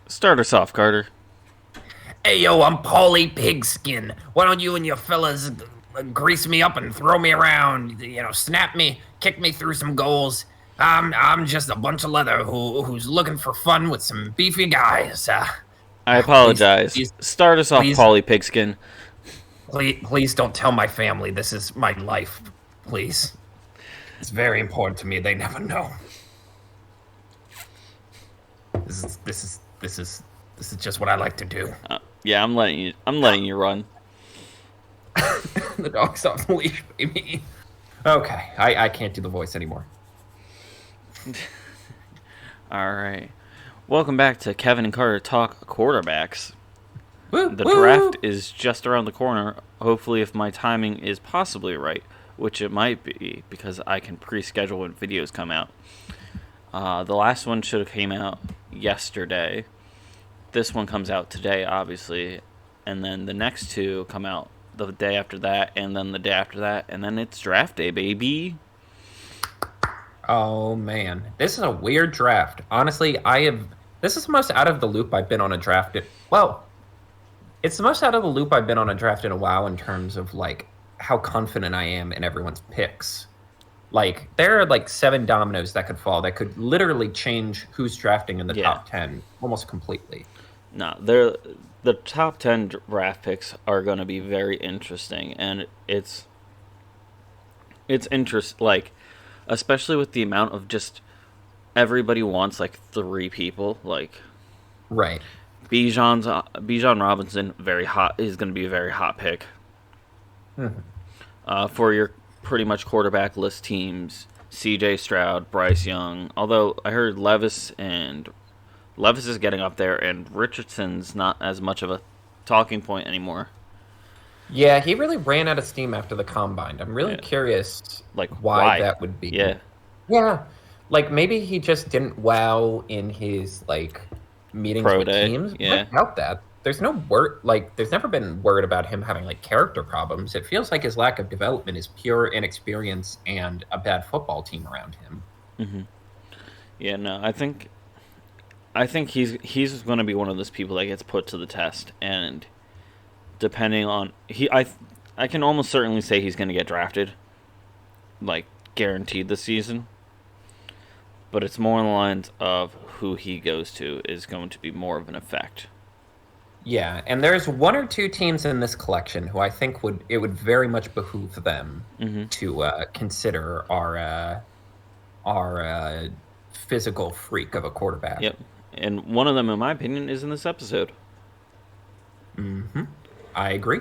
Start us off, Carter. Hey, yo, I'm Paulie Pigskin. Why don't you and your fellas grease me up and throw me around? Snap me, kick me through some goals. I'm just a bunch of leather who's looking for fun with some beefy guys. I Please, apologize. please, Start us off, please, Paulie Pigskin. please don't tell my family this is my life. Please, it's very important to me. They never know. This is just what I like to do. Yeah, I'm letting you run. The dog's off the leash, baby. Okay, I can't do the voice anymore. All right. Welcome back to Kevin and Carter Talk Quarterbacks. Woo, The woo. draft is just around the corner. Hopefully, if my timing is possibly right, which it might be, because I can pre-schedule when videos come out. The last one should have came out yesterday. This one comes out today, obviously, and then the next two come out the day after that, and then the day after that, and then it's draft day, baby. Oh man, this is a weird draft. Honestly, This is the most out of the loop I've been on a draft. Well, it's the most out of the loop I've been on a draft in a while in terms of like how confident I am in everyone's picks. Like there are like 7 dominoes that could fall that could literally change who's drafting in the top 10 almost completely. No, the top 10 draft picks are going to be very interesting, and it's like, especially with the amount of just everybody wants like 3 people, like Right. Bijan Robinson, very hot, is going to be a very hot pick. For your pretty much quarterback list teams, C.J. Stroud, Bryce Young. Although I heard Levis is getting up there, and Richardson's not as much of a talking point anymore. Yeah, he really ran out of steam after the combine. I'm really curious Like, why that would be. Yeah. Yeah. Like maybe he just didn't wow in his like meetings Pro with day, teams. yeah. I doubt that. There's no word there's never been word about him having like character problems. It feels like his lack of development is pure inexperience and a bad football team around him. Yeah, no, I think he's going to be one of those people that gets put to the test, and depending on I can almost certainly say he's going to get drafted, like guaranteed this season. But it's more on the lines of who he goes to is going to be more of an effect. Yeah, and there's 1 or 2 teams in this collection who I think it would very much behoove them to consider our physical freak of a quarterback. Yep, and one of them, in my opinion, is in this episode. I agree.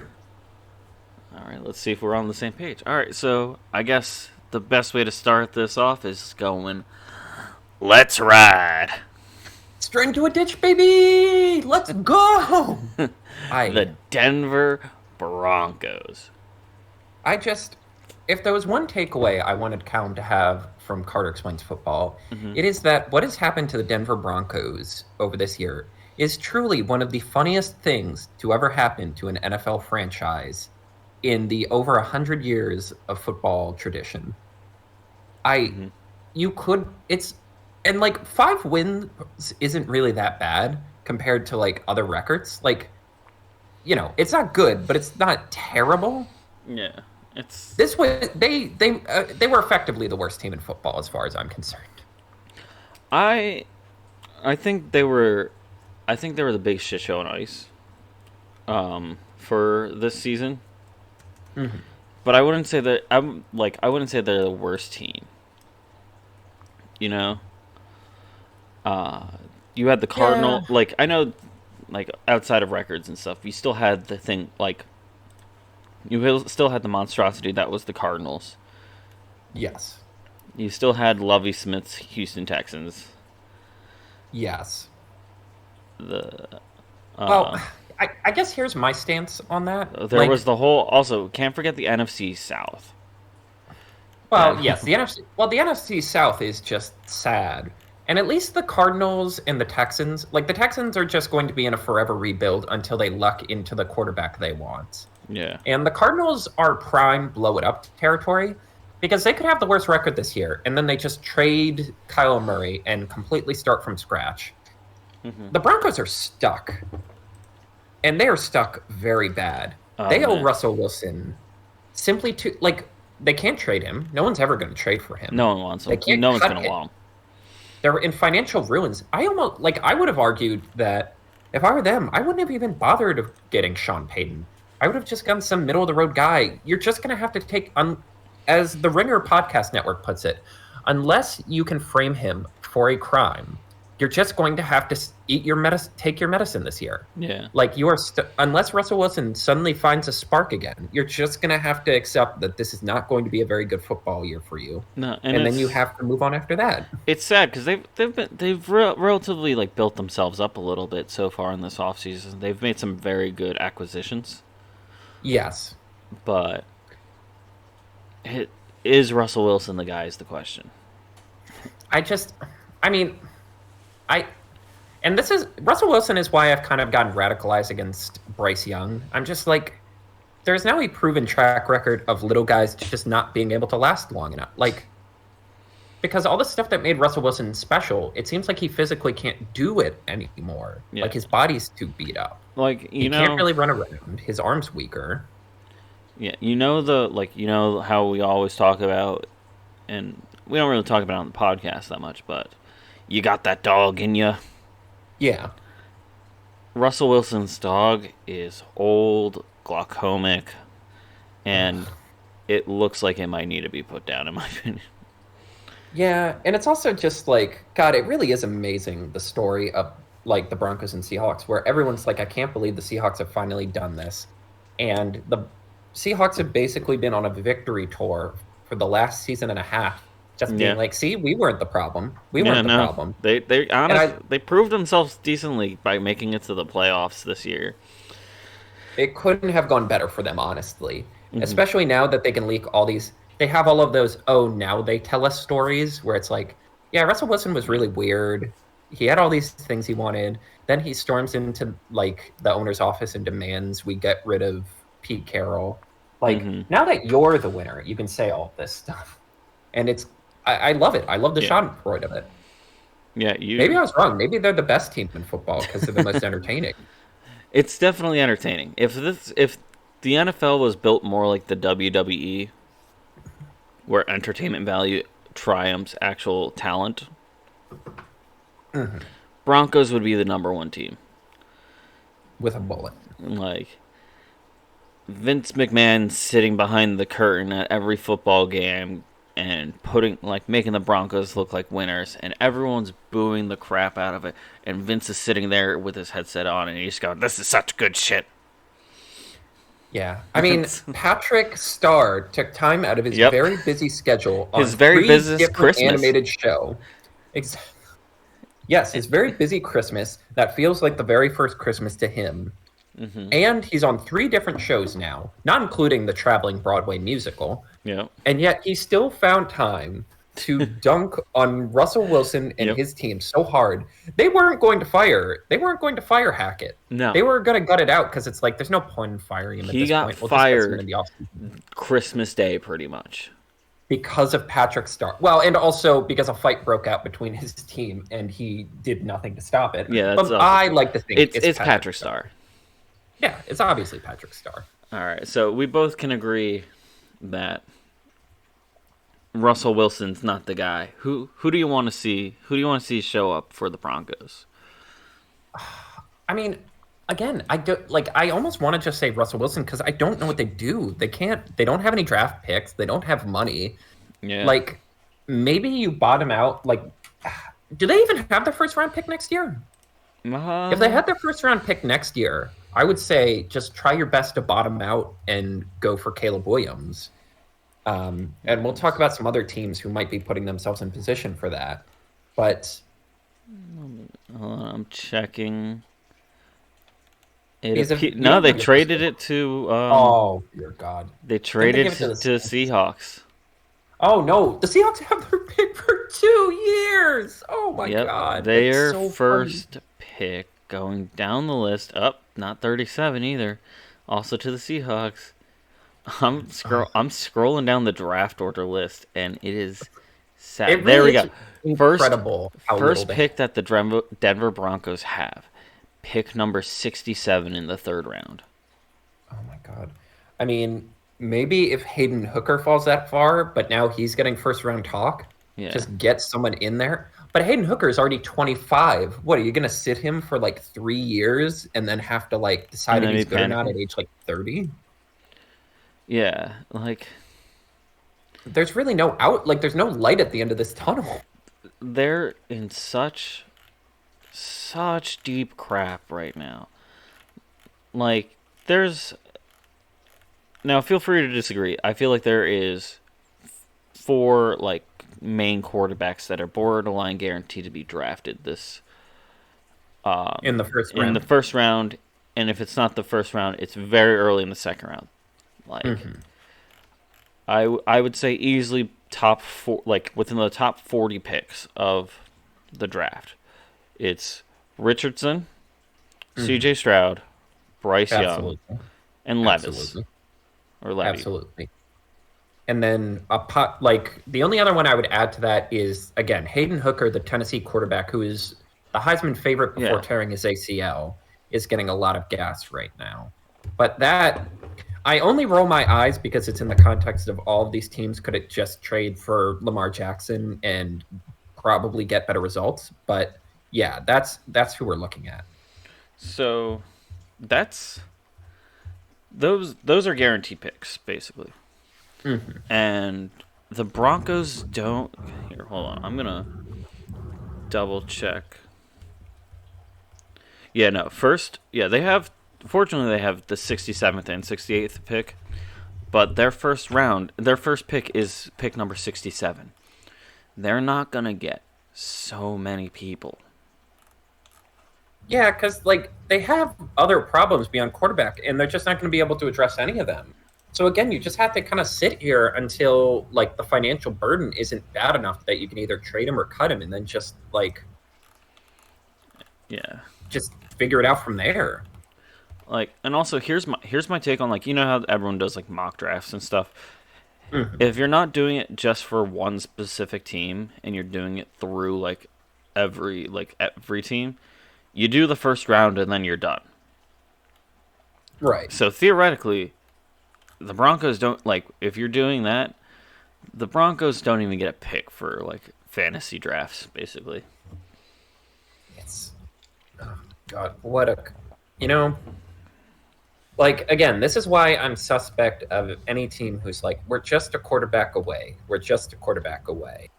All right, let's see if we're on the same page. All right, so I guess the best way to start this off is going, let's ride. Straight into a ditch, baby! Let's go! The Denver Broncos. If there was one takeaway I wanted Callum to have from Carter Explains Football, it is that what has happened to the Denver Broncos over this year is truly one of the funniest things to ever happen to an NFL franchise in the over 100 years of football tradition. And like 5 wins isn't really that bad compared to like other records. Like, it's not good, but it's not terrible. Yeah, it's This was they were effectively the worst team in football as far as I'm concerned. I think they were the big shit show on ice for this season. But I wouldn't say that I wouldn't say they're the worst team. You had the Cardinal. Yeah. Like, I know, like, outside of records and stuff, you still had the thing, like, you still had the monstrosity that was the Cardinals. Yes. You still had Lovie Smith's Houston Texans. Yes. The Well, I guess here's my stance on that. There was the whole, also, can't forget the NFC South. Well, yes, the NFC South is just sad. And at least the Cardinals and the Texans are just going to be in a forever rebuild until they luck into the quarterback they want. Yeah. And the Cardinals are prime blow it up territory because they could have the worst record this year, and then they just trade Kyler Murray and completely start from scratch. The Broncos are stuck. And they are stuck very bad. Oh, They owe man. Russell Wilson simply to, like, they can't trade him. No one's ever going to trade for him. No one wants They him. can't No one's cut going to him. want him. They're in financial ruins. I would have argued that if I were them, I wouldn't have even bothered of getting Sean Payton. I would have just gotten some middle of the road guy. You're just going to have to take, as the Ringer Podcast Network puts it, unless you can frame him for a crime, you're just going to have to take your medicine this year. Yeah. Like, you are unless Russell Wilson suddenly finds a spark again, you're just going to have to accept that this is not going to be a very good football year for you. No, and then you have to move on after that. It's sad because they've relatively like built themselves up a little bit so far in this offseason. They've made some very good acquisitions, Yes. but is Russell Wilson the guy is the question. And this is Russell Wilson is why I've kind of gotten radicalized against Bryce Young. I'm just like, there's now a proven track record of little guys just not being able to last long enough. Like, because all the stuff that made Russell Wilson special, it seems like he physically can't do it anymore. Yeah. Like, his body's too beat up. Like, he can't really run around. His arm's weaker. Yeah, how we always talk about, and we don't really talk about it on the podcast that much, but you got that dog in you. Yeah. Russell Wilson's dog is old, glaucomic, and it looks like it might need to be put down, in my opinion. Yeah, and it's also just like, God, it really is amazing, the story of, like, the Broncos and Seahawks, where everyone's like, I can't believe the Seahawks have finally done this. And the Seahawks have basically been on a victory tour for the last season and a half, just being like, see, we weren't the problem. We weren't the problem. They proved themselves decently by making it to the playoffs this year. It couldn't have gone better for them, honestly. Mm-hmm. Especially now that they can leak all these. They have all of those, now they tell us stories where it's like, yeah, Russell Wilson was really weird. He had all these things he wanted. Then he storms into, like, the owner's office and demands we get rid of Pete Carroll. Like, now that you're the winner, you can say all this stuff. And I love it. I love the schadenfreude of it. Yeah, maybe I was wrong. Maybe they're the best team in football because they're the most entertaining. It's definitely entertaining. If the NFL was built more like the WWE, where entertainment value triumphs actual talent, Broncos would be the number one team. With a bullet. Like, Vince McMahon sitting behind the curtain at every football game and making the Broncos look like winners, and everyone's booing the crap out of it, and Vince is sitting there with his headset on, and he's going, "This is such good shit." Yeah, I mean, Patrick Starr took time out of his very busy schedule on his very busy Christmas animated show. Yes, his very busy Christmas that feels like the very first Christmas to him. Mm-hmm. And he's on 3 different shows now, not including the traveling Broadway musical. Yeah. And yet he still found time to dunk on Russell Wilson and his team so hard. They weren't going to fire Hackett. No. They were going to gut it out because it's like there's no point in firing him at this point. He got fired Christmas Day pretty much. Because of Patrick Starr. Well, and also because a fight broke out between his team and he did nothing to stop it. Yeah, but I like to think it's Patrick Starr. Yeah, it's obviously Patrick Starr. All right, so we both can agree that Russell Wilson's not the guy. Who do you want to see? Who do you want to see show up for the Broncos? I mean, again, I almost want to just say Russell Wilson because I don't know what they do. They don't have any draft picks. They don't have money. Yeah. Like, maybe you bottom out. Like, do they even have their first round pick next year? If they had their first round pick next year, I would say just try your best to bottom out and go for Caleb Williams. And we'll talk about some other teams who might be putting themselves in position for that. But I'm checking. They traded it to. Oh dear God! They traded it to the Seahawks. Oh no! The Seahawks have their pick for 2 years. Oh my God! Their first pick going down the list. Not 37 either. Also to the Seahawks. I'm scrolling down the draft order list, and it is It There we really go. is First, incredible how little first they pick that the Denver Broncos have. Pick number 67 in the third round. Oh my God. I mean, maybe if Hayden Hooker falls that far, but now he's getting first round talk, Yeah. just get someone in there. But Hayden Hooker is already 25. What, are you going to sit him for like 3 years and then have to like And decide if then be he's good or not panicking. at age like 30? Yeah. Like, There's really no out, like, there's no light at the end of this tunnel. they're in such deep crap right now. Like, there's. Now, feel free to disagree. I feel like there is four, like, main quarterbacks that are borderline guaranteed to be drafted this In the first in the round. first round, and if it's not the first round, it's very early in the second round. Like, I would say easily top four, like within the top 40 picks of the draft. It's Richardson, C.J. Stroud, Bryce Young, Absolutely. and Levis Absolutely. or Levy. Absolutely. And then like the only other one I would add to that is again Hayden Hooker, the Tennessee quarterback, who is the Heisman favorite before Yeah. tearing his ACL, is getting a lot of gas right now. But that I only roll my eyes because it's in the context of all of these teams could it just trade for Lamar Jackson and probably get better results. But yeah, that's who we're looking at. So that's those are guarantee picks basically. And the Broncos don't. Here, hold on. I'm gonna double check. Yeah, no. First, yeah, they have. Fortunately, they have the 67th and 68th pick, but their first pick is pick number 67. They're not gonna get so many people. Yeah, because like they have other problems beyond quarterback, and they're just not going to be able to address any of them. So again, you just have to kind of sit here until like the financial burden isn't bad enough that you can either trade him or cut him, and then just like Yeah. just figure it out from there. Like, and also here's my take on, like, you know how everyone does like mock drafts and stuff. If you're not doing it just for one specific team and you're doing it through like every team, you do the first round and then you're done. Right. So theoretically, the Broncos don't, like, if you're doing that, the Broncos don't even get a pick for like fantasy drafts basically. It's oh God, what a you know. Like again, this is why I'm suspect of any team who's like, we're just a quarterback away. We're just a quarterback away,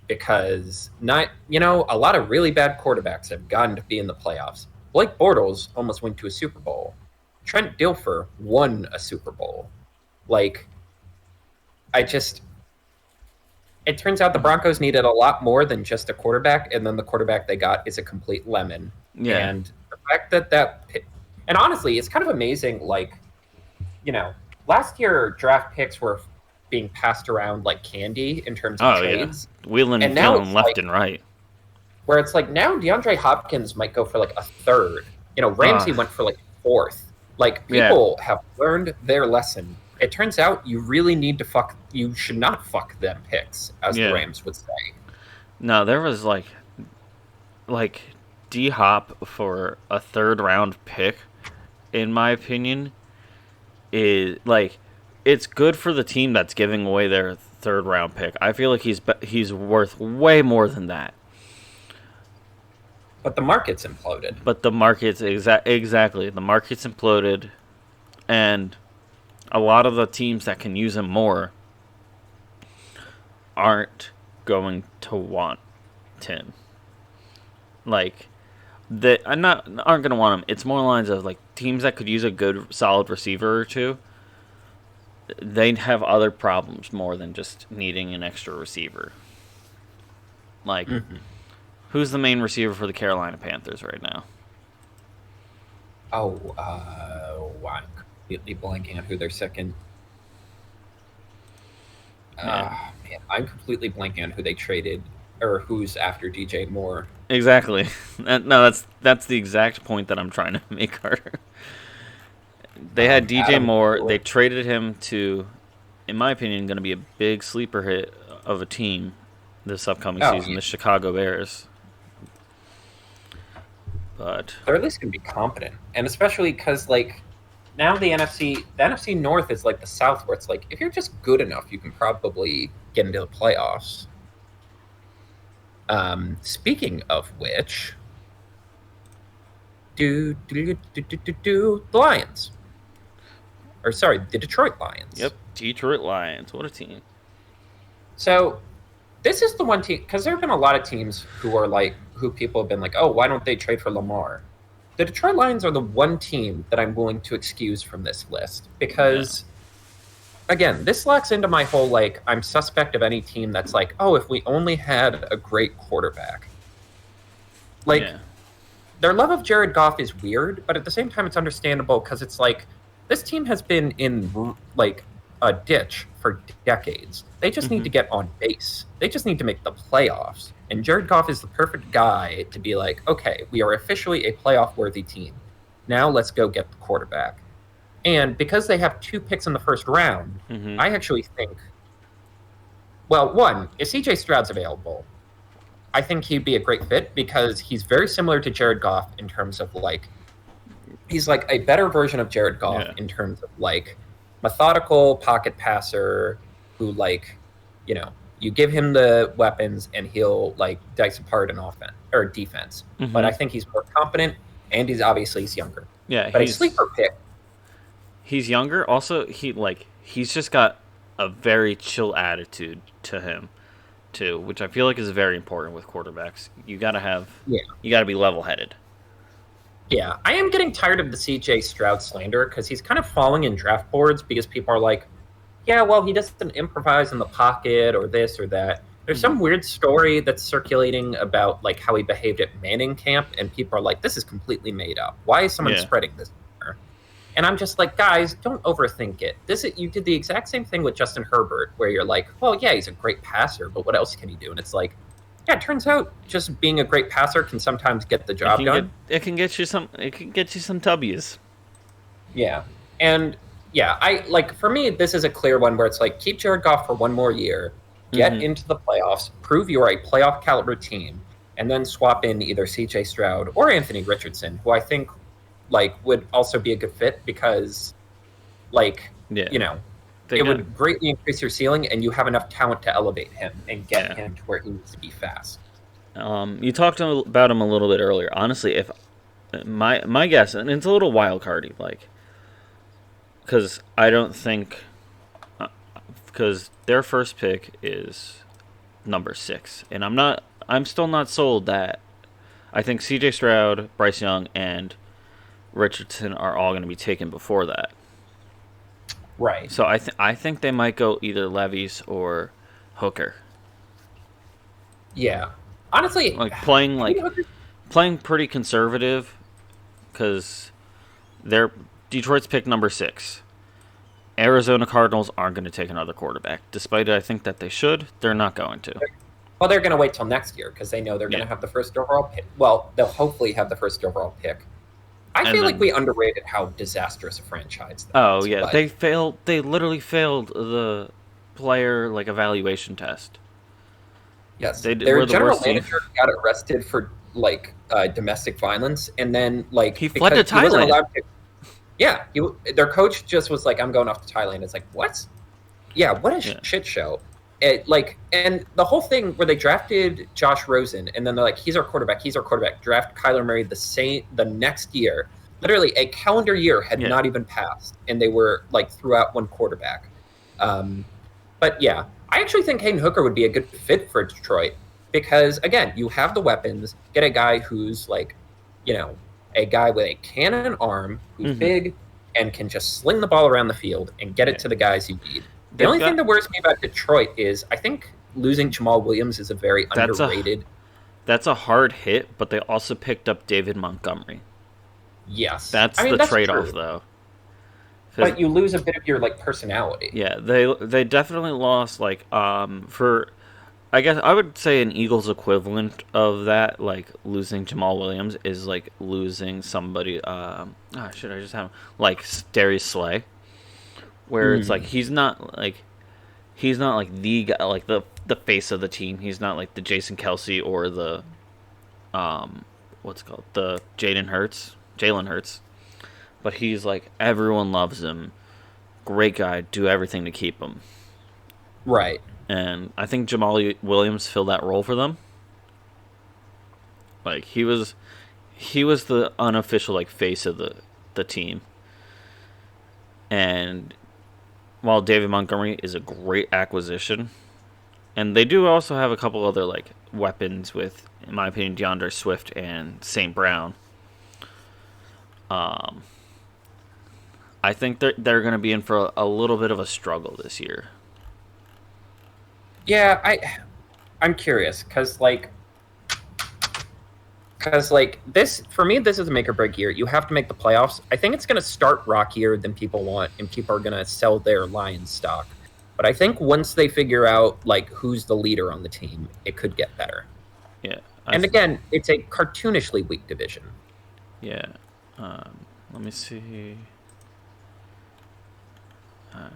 because not a lot of really bad quarterbacks have gotten to be in the playoffs. Blake Bortles almost went to a Super Bowl. Trent Dilfer won a Super Bowl. Like, it turns out the Broncos needed a lot more than just a quarterback, and then the quarterback they got is a complete lemon. Yeah. And the fact that and honestly, it's kind of amazing, like, last year draft picks were being passed around like candy in terms of trades. Yeah, wheeling and now dealing left and right. Where it's like now DeAndre Hopkins might go for like a third. Ramsey went for like fourth. Like, people have learned their lesson. It turns out you really need to you should not fuck them picks, as the Rams would say. No, there was like D-Hop for a third round pick, in my opinion, is like, it's good for the team that's giving away their third round pick. I feel like he's worth way more than that. But the market's imploded. But the market's exactly. The market's imploded, and a lot of the teams that can use him more aren't going to want him. Like, aren't going to want him. It's more lines of like teams that could use a good, solid receiver or two. They have other problems more than just needing an extra receiver. Like, who's the main receiver for the Carolina Panthers right now? I'm completely blanking on who their second. Man, I'm completely blanking on who they traded or who's after DJ Moore. Exactly. No, that's the exact point that I'm trying to make, Carter. They had DJ Moore. They traded him to, in my opinion, going to be a big sleeper hit of a team this upcoming Oh, season, yeah. the Chicago Bears. But They're at least going to be competent, and especially because like now the NFC North is like the South, where it's like if you're just good enough, you can probably get into the playoffs. Speaking of which, the Lions, or sorry, the Detroit Lions. yep, Detroit Lions. What a team. So this is the one team because there have been a lot of teams who people have been like, oh, why don't they trade for Lamar? The Detroit Lions are the one team that I'm willing to excuse from this list because, again, this locks into my whole like I'm suspect of any team that's like, oh, if we only had a great quarterback. Like their love of Jared Goff is weird, but at the same time, it's understandable because it's like this team has been in like a ditch for decades. They just need to get on base. They just need to make the playoffs. And Jared Goff is the perfect guy to be like, okay, we are officially a playoff-worthy team. Now let's go get the quarterback. And because they have 2 picks in the first round, I actually think, well, one, if CJ Stroud's available, I think he'd be a great fit because he's very similar to Jared Goff in terms of like, he's like a better version of Jared Goff in terms of like methodical pocket passer who like, you know, you give him the weapons and he'll like dice apart an offense or defense. But I think he's more competent and he's younger. Yeah, but a sleeper pick. He's younger. Also, he's just got a very chill attitude to him, too, which I feel like is very important with quarterbacks. You gotta be level-headed. Yeah, I am getting tired of the CJ Stroud slander because he's kind of falling in draft boards because people are like, yeah, well, he doesn't improvise in the pocket or this or that. There's some weird story that's circulating about like how he behaved at Manning camp, and people are like, this is completely made up. Why is someone spreading this? And I'm just like, guys, don't overthink it. You did the exact same thing with Justin Herbert, where you're like, well, yeah, he's a great passer, but what else can he do? And it's like, yeah, it turns out just being a great passer can sometimes get the job done. It can get you some W's. Yeah. And yeah, for me, this is a clear one where it's like, keep Jared Goff for one more year, get into the playoffs, prove you are a playoff caliber team, and then swap in either CJ Stroud or Anthony Richardson, who I think like would also be a good fit because like you know it would greatly increase your ceiling and you have enough talent to elevate him and get him to where he needs to be fast. You talked about him a little bit earlier. Honestly, if my guess, and it's a little wild cardy, like because I don't think because their first pick is number 6, and I'm still not sold that I think CJ Stroud, Bryce Young, and Richardson are all going to be taken before that. Right. So I think they might go either Levis or Hooker. Yeah. Honestly, like playing pretty conservative because they're Detroit's pick number 6. Arizona Cardinals aren't going to take another quarterback. Despite I think that they should, they're not going to. Well, they're going to wait till next year because they know they're going to have the first overall pick. Well, they'll hopefully have the first overall pick. I feel like we underrated how disastrous a franchise that is. Yeah. They literally failed the player like evaluation test. Yes. Their general manager got arrested for like domestic violence, and then like he fled to Thailand. Their coach just was like, "I'm going off to Thailand." It's like, what? Yeah, what a shit show. And the whole thing where they drafted Josh Rosen, and then they're like, he's our quarterback. Draft Kyler Murray the next year. Literally, a calendar year had not even passed, and they were like threw out one quarterback. But yeah, I actually think Hayden Hooker would be a good fit for Detroit because again, you have the weapons. Get a guy who's like, you know, a guy with a cannon arm, who's big and can just sling the ball around the field and get it to the guys you need. The only thing that worries me about Detroit is I think losing Jamal Williams is a very underrated. That's a hard hit, but they also picked up David Montgomery. Yes. That's the trade-off, though. But you lose a bit of your like personality. Yeah, they definitely lost for I guess I would say an Eagles equivalent of that, like losing Jamal Williams is like losing somebody like Darius Slay. Where it's like he's not like he's not like the guy, like the face of the team. He's not like the Jason Kelsey or the what's it called, the Jalen Hurts. But he's like everyone loves him. Great guy. Do everything to keep him. Right. And I think Jamal Williams filled that role for them. Like he was the unofficial like face of the team. And while David Montgomery is a great acquisition, and they do also have a couple other like weapons with, in my opinion, DeAndre Swift and St. Brown. Um, I think they're going to be in for a little bit of a struggle this year. Yeah, I'm curious because this for me this is a make or break year. You have to make the playoffs. I think it's going to start rockier than people want, and people are going to sell their Lions stock. But I think once they figure out like who's the leader on the team, it could get better. Yeah. And again, it's a cartoonishly weak division. Yeah. Let me see. All right.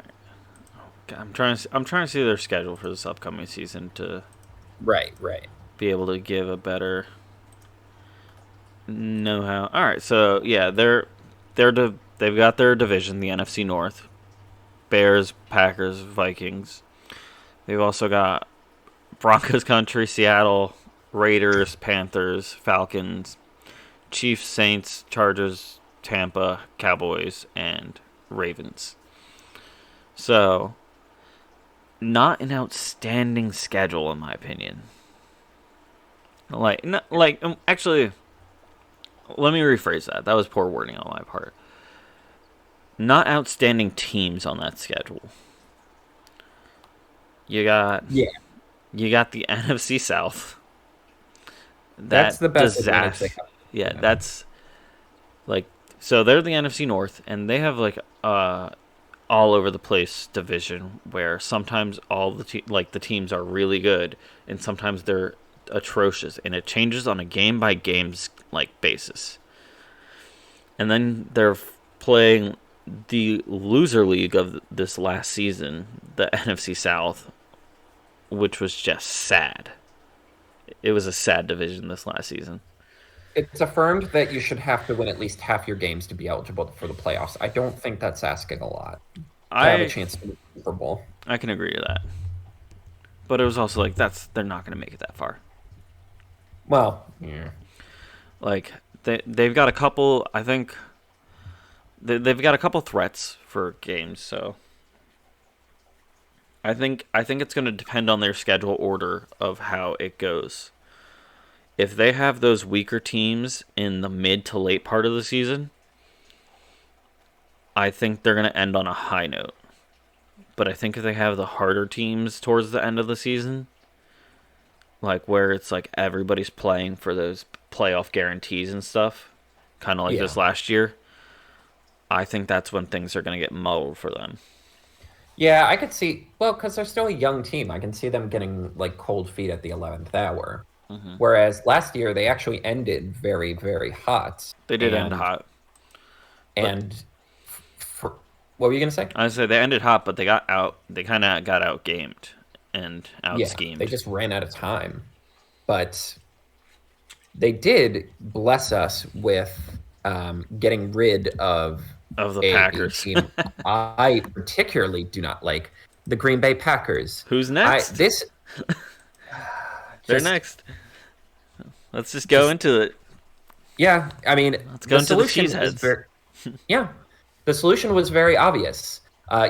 Okay, I'm trying to see their schedule for this upcoming season to Right. be able to give a better know-how. All right, so yeah, they've got their division, the NFC North. Bears, Packers, Vikings. They've also got Broncos country, Seattle, Raiders, Panthers, Falcons, Chiefs, Saints, Chargers, Tampa, Cowboys, and Ravens. So, not an outstanding schedule in my opinion. Actually, let me rephrase that. That was poor wording on my part. Not outstanding teams on that schedule. You got Yeah. You got the NFC South. That's the best disaster. advantage they have. Yeah, that's like, so they're the NFC North, and they have like all over the place division where sometimes all the teams are really good, and sometimes they're atrocious, and it changes on a game by games like basis. And then they're playing the loser league of this last season, the NFC South, which was just sad. It was a sad division this last season. It's affirmed that you should have to win at least half your games to be eligible for the playoffs. I don't think that's asking a lot to have a chance to win the Super Bowl. I can agree to that. But it was also like they're not going to make it that far. Well, yeah. Like they've got a couple. I think they've got a couple threats for games. So I think it's going to depend on their schedule order of how it goes. If they have those weaker teams in the mid to late part of the season, I think they're going to end on a high note. But I think if they have the harder teams towards the end of the season, like where it's like everybody's playing for those playoff guarantees and stuff, kind of like this last year, I think that's when things are going to get muddled for them. Yeah, I could see, well, because they're still a young team. I can see them getting like cold feet at the 11th hour. Mm-hmm. Whereas last year they actually ended very, very hot. They did end hot. And what were you going to say? I said they ended hot, but they got out. They kind of got out gamed and out schemed. They just ran out of time. But they did bless us with getting rid of the Packers. Team I particularly do not like, the Green Bay Packers. Who's next? They're next. Let's just go into it. Yeah, I mean, let's go into the cheeseheads. The solution was very obvious.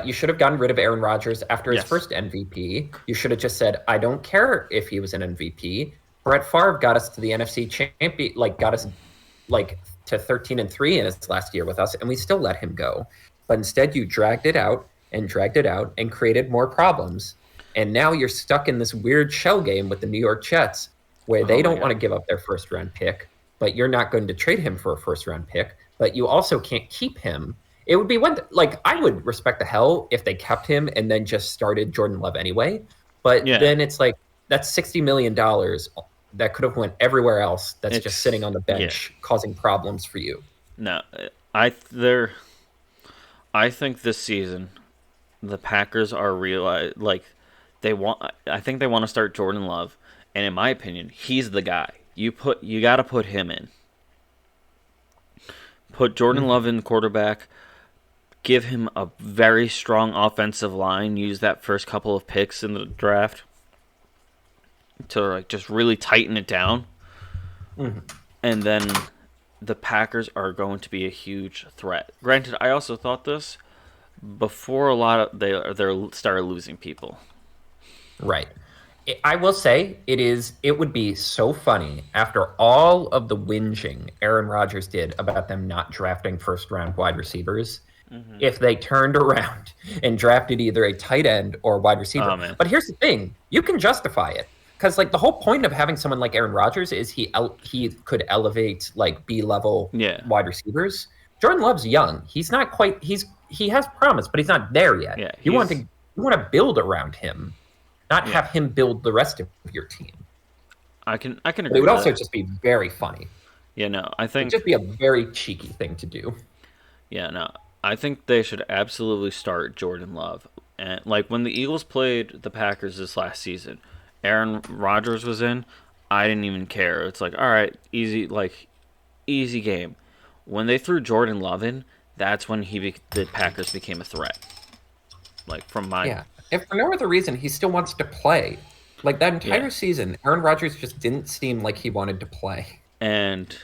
You should have gotten rid of Aaron Rodgers after his first MVP. You should have just said, I don't care if he was an MVP. Brett Favre got us to the NFC champion, got us to 13-3 in his last year with us, and we still let him go. But instead, you dragged it out and created more problems. And now you're stuck in this weird shell game with the New York Jets, where they don't want to give up their first-round pick, but you're not going to trade him for a first-round pick, but you also can't keep him. It would be I would respect the hell if they kept him and then just started Jordan Love anyway. But then it's like, that's $60 million that could have went everywhere else. That's just sitting on the bench, causing problems for you. No, I think this season, the Packers are I think they want to start Jordan Love, and in my opinion, he's the guy. You got to put him in. Put Jordan Love in quarterback. Give him a very strong offensive line. Use that first couple of picks in the draft to like just really tighten it down. And then the Packers are going to be a huge threat. Granted, I also thought this before they started losing people. Right. I will say it would be so funny after all of the whinging Aaron Rodgers did about them not drafting first round wide receivers if they turned around and drafted either a tight end or a wide receiver. Oh, man. But here's the thing, you can justify it because like the whole point of having someone like Aaron Rodgers is he could elevate like B-level wide receivers. Jordan Love's young. He's not quite he has promise, but he's not there yet. Yeah, you want to build around him. Not have him build the rest of your team. I can agree. It would also just be very funny. Yeah, no, I think it'd just be a very cheeky thing to do. Yeah, no, I think they should absolutely start Jordan Love. And like when the Eagles played the Packers this last season, Aaron Rodgers was in. I didn't even care. It's like, all right, easy game. When they threw Jordan Love in, that's when the Packers became a threat. Like from my If for no other reason, he still wants to play. Like that entire season, Aaron Rodgers just didn't seem like he wanted to play. And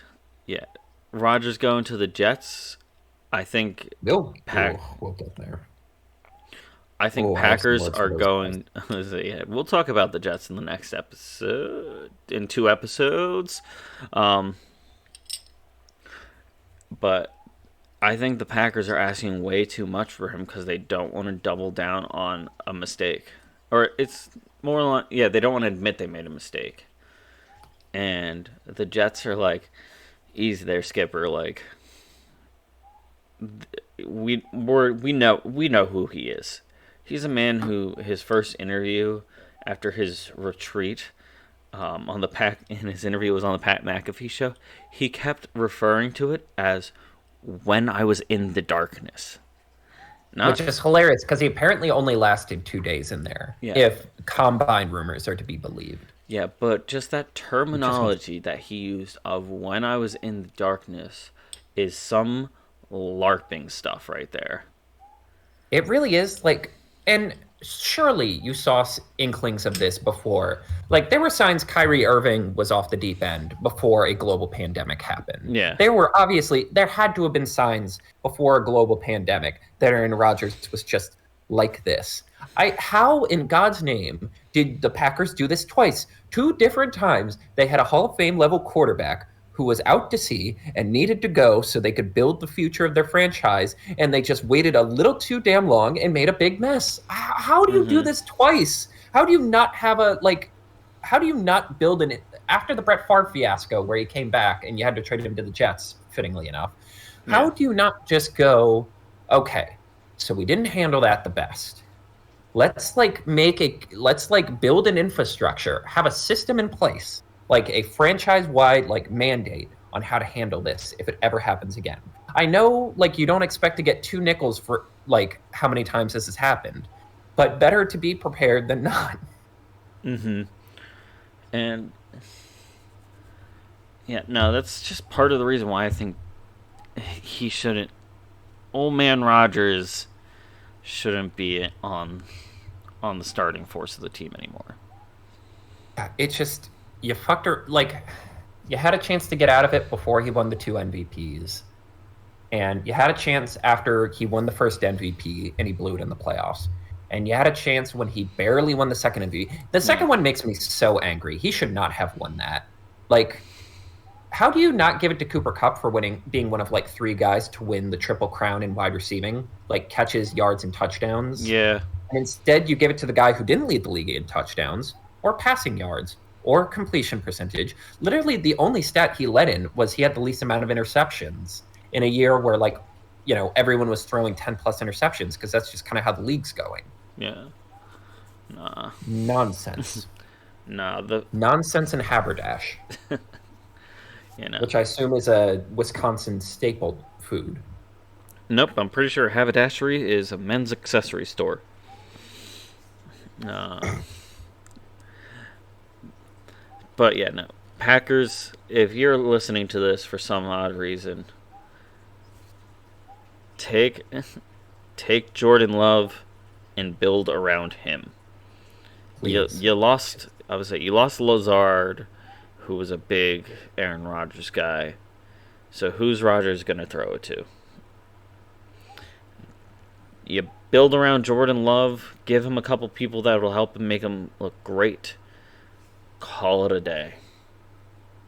Rodgers going to the Jets. I think we'll get there. I think Packers are going. We'll talk about the Jets in the next episode, in 2 episodes. But I think the Packers are asking way too much for him because they don't want to double down on a mistake. Or it's more like, they don't want to admit they made a mistake. And the Jets are like, easy there, Skipper. Like, we know who he is. He's a man who his first interview after his retreat in his interview was on the Pat McAfee show. He kept referring to it as when I was in the darkness. Which is hilarious because he apparently only lasted 2 days in there. Yeah. If combine rumors are to be believed. Yeah, but just that terminology that he used of when I was in the darkness is some LARPing stuff right there. It really is like, and surely you saw inklings of this before. Like there were signs Kyrie Irving was off the deep end before a global pandemic happened. Yeah. There had to have been signs before a global pandemic that Aaron Rodgers was just like this. How in God's name did the Packers do this twice? 2 different times they had a Hall of Fame level quarterback who was out to sea and needed to go so they could build the future of their franchise, and they just waited a little too damn long and made a big mess. How do you do this twice? How do you not have how do you not build after the Brett Favre fiasco where he came back and you had to trade him to the Jets, fittingly enough, how do you not just go, okay, so we didn't handle that the best. Let's build an infrastructure, have a system in place, like a franchise-wide mandate on how to handle this if it ever happens again. I know you don't expect to get 2 nickels for how many times this has happened, but better to be prepared than not. Mm-hmm. And that's just part of the reason why I think he shouldn't. Old man Rodgers shouldn't be on the starting force of the team anymore. It's just you fucked her. You had a chance to get out of it before he won the 2 MVPs, and you had a chance after he won the first MVP and he blew it in the playoffs. And you had a chance when he barely won the second MVP. The second one makes me so angry. He should not have won that. How do you not give it to Cooper Kupp for being one of 3 guys to win the Triple Crown in wide receiving, catches, yards, and touchdowns? Yeah. And instead you give it to the guy who didn't lead the league in touchdowns or passing yards or completion percentage. Literally the only stat he led in was he had the least amount of interceptions in a year where everyone was throwing 10 plus interceptions because that's just kind of how the league's going. Yeah. Nah. Nonsense. The nonsense and haberdash. Which I assume is a Wisconsin staple food. Nope, I'm pretty sure haberdashery is a men's accessory store. Uh, but yeah, no. Packers, if you're listening to this for some odd reason, take take Jordan Love and build around him. Please. You lost. I would say you lost Lazard, who was a big Aaron Rodgers guy. So who's Rodgers gonna throw it to? You build around Jordan Love, give him a couple people that will help him make him look great. Call it a day.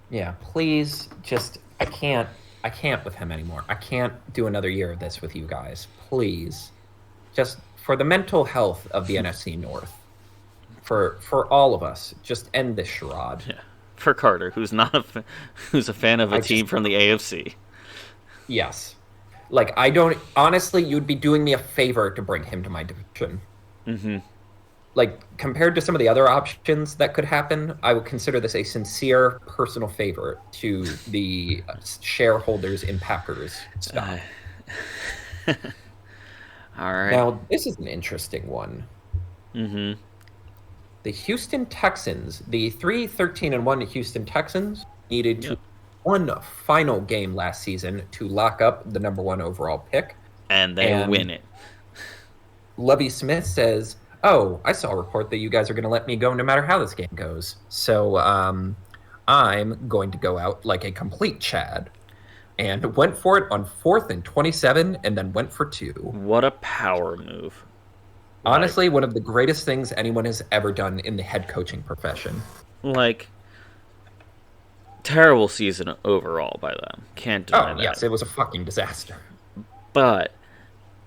Yeah, please. Just I can't with him anymore. I can't do another year of this with you guys. Please. Just for the mental health of the NFC North. For all of us, just end this charade. Yeah. For Carter, who's who's a fan of a team from the AFC. Yes. Like, I don't... Honestly, you'd be doing me a favor to bring him to my division. Mm-hmm. Like, compared to some of the other options that could happen, I would consider this a sincere personal favor to the shareholders in Packers stock. All right. Now, this is an interesting one. Mm-hmm. The Houston Texans, the 3-13-1 Houston Texans, needed to one final game last season to lock up the number 1 overall pick. And they win it. Lovie Smith says, "Oh, I saw a report that you guys are going to let me go no matter how this game goes. So I'm going to go out like a complete Chad." And went for it on 4th and 27 and then went for 2. What a power move. Honestly, one of the greatest things anyone has ever done in the head coaching profession. Like, terrible season overall by them. Can't deny that. Yes, it was a fucking disaster. But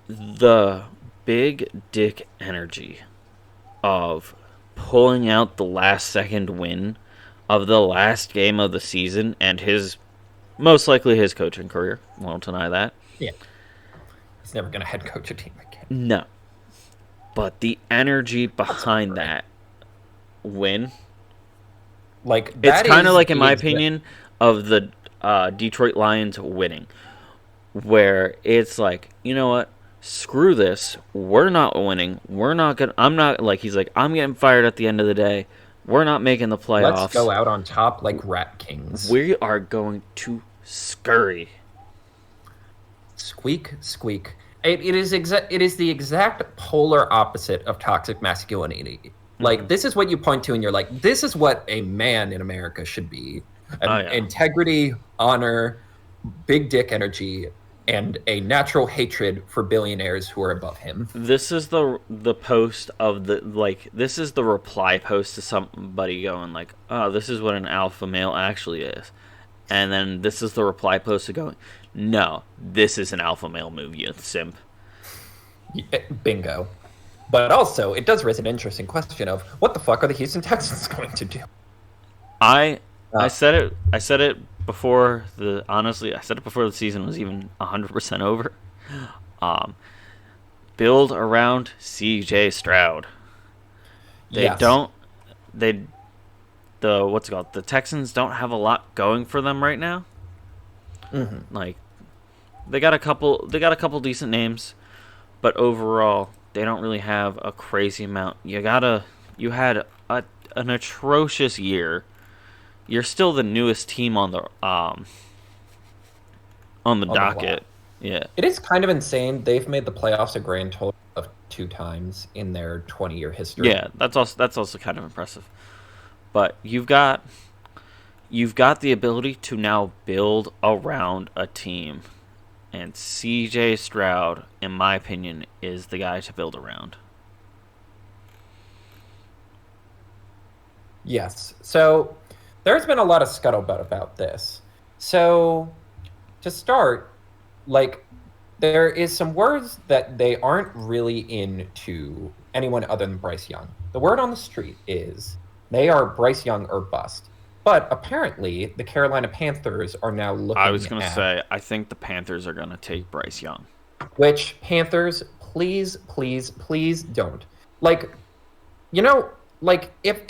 the big dick energy of pulling out the last second win of the last game of the season and most likely his coaching career. Won't deny that. Yeah. He's never going to head coach a team again. No. But the energy behind that win, like, it's kind of like, in my opinion, of the Detroit Lions winning, where it's like, you know what, screw this, we're not winning, he's like, I'm getting fired at the end of the day, we're not making the playoffs. Let's go out on top like Rat Kings. We are going to scurry. Squeak, squeak. It is the exact polar opposite of toxic masculinity. Like, this is what you point to and you're like, this is what a man in America should be. Integrity, honor, big dick energy, and a natural hatred for billionaires who are above him. This is the post of this is the reply post to somebody going like, oh, this is what an alpha male actually is. And then this is the reply post to going, no, this is an alpha male move, you simp. Bingo. But also, it does raise an interesting question of what the fuck are the Houston Texans going to do? I said it before the season was even 100% over. Build around CJ Stroud. The Texans don't have a lot going for them right now. Mm-hmm. Like, they got a couple decent names, but overall they don't really have a crazy amount. You had an atrocious year. You're still the newest team on the docket. Yeah. It is kind of insane. They've made the playoffs a grand total of 2 times in their 20-year history. Yeah, that's also kind of impressive. But you've got the ability to now build around a team. And CJ Stroud, in my opinion, is the guy to build around. Yes. So there's been a lot of scuttlebutt about this. So to start, like, there is some words that they aren't really into anyone other than Bryce Young. The word on the street is they are Bryce Young or bust. But apparently, the Carolina Panthers are now looking at... I was going to say, I think the Panthers are going to take Bryce Young. Which, Panthers, please, please, please don't. Like, you know, like, if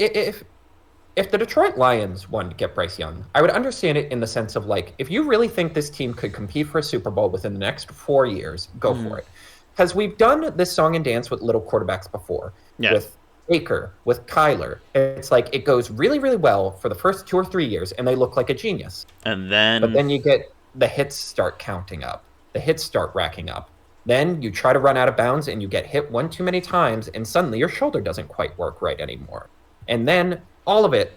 the Detroit Lions wanted to get Bryce Young, I would understand it in the sense of, like, if you really think this team could compete for a Super Bowl within the next 4 years, go for it. Because we've done this song and dance with little quarterbacks before. Yeah. With Baker, with Kyler. It's like it goes really, really well for the first 2 or 3 years, and they look like a genius. And But then then you get the hits start counting up. The hits start racking up. Then you try to run out of bounds, and you get hit one too many times, and suddenly your shoulder doesn't quite work right anymore. And then all of it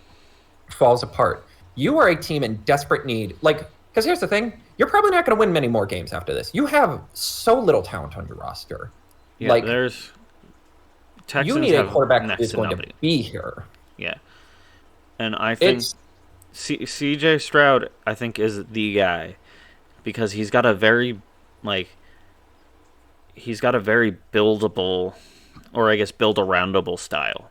falls apart. You are a team in desperate need. Like, because here's the thing, you're probably not going to win many more games after this. You have so little talent on your roster. yeah, Like, there's Texans you need a have quarterback next who's to going nobody. to be here. Yeah, and I think It's CJ Stroud, I think, is the guy because he's got a very buildable, or I guess build aroundable style,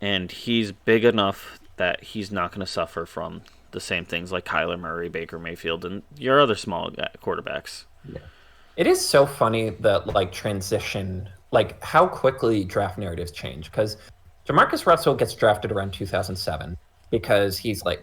and he's big enough that he's not going to suffer from the same things like Kyler Murray, Baker Mayfield, and your other small quarterbacks. it is so funny that like transition, like how quickly draft narratives change. Because Jamarcus Russell gets drafted around 2007 because he's a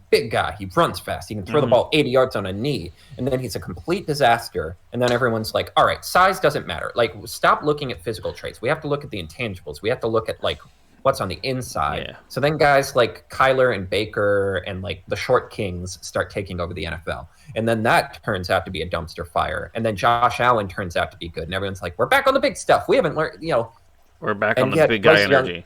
big guy, he runs fast, he can throw the ball 80 yards on a knee, and then he's a complete disaster. And then everyone's like, all right, size doesn't matter. Like, stop looking at physical traits. We have to look at the intangibles. We have to look at like what's on the inside. Yeah. So then guys like Kyler and Baker and like the short kings start taking over the NFL. And then that turns out to be a dumpster fire. And then Josh Allen turns out to be good. And everyone's like, we're back on the big stuff. We haven't learned, We're back on and the yet big guy Bryce Young- energy.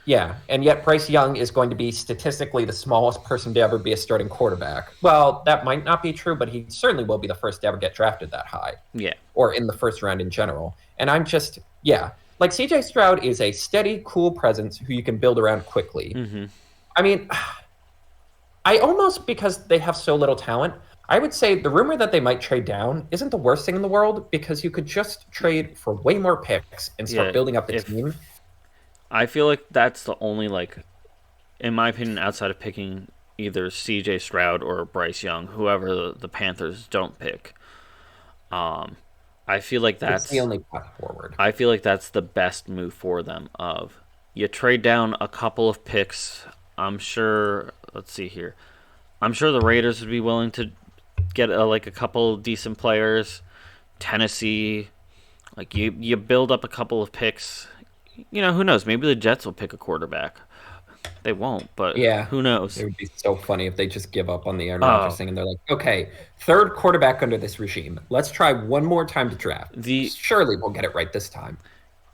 Yeah, and yet Bryce Young is going to be statistically the smallest person to ever be a starting quarterback. Well, that might not be true, but he certainly will be the first to ever get drafted that high. Yeah. Or in the first round in general. And I'm just, like CJ Stroud is a steady, cool presence who you can build around quickly. Mm-hmm. I mean, I almost, because they have so little talent, I would say the rumor that they might trade down isn't the worst thing in the world, because you could just trade for way more picks and start building up the team. I feel like that's the only, in my opinion, outside of picking either CJ Stroud or Bryce Young, whoever the Panthers don't pick, I feel like that's the only path forward. I feel like that's the best move for them. Of you trade down a couple of picks. I'm sure. Let's see here. I'm sure the Raiders would be willing to get a couple decent players. Tennessee, you build up a couple of picks. Who knows? Maybe the Jets will pick a quarterback. They won't, but who knows? It would be so funny if they just give up on the Aaron Rodgers thing and they're like, okay, third quarterback under this regime. Let's try one more time to draft. Surely we'll get it right this time.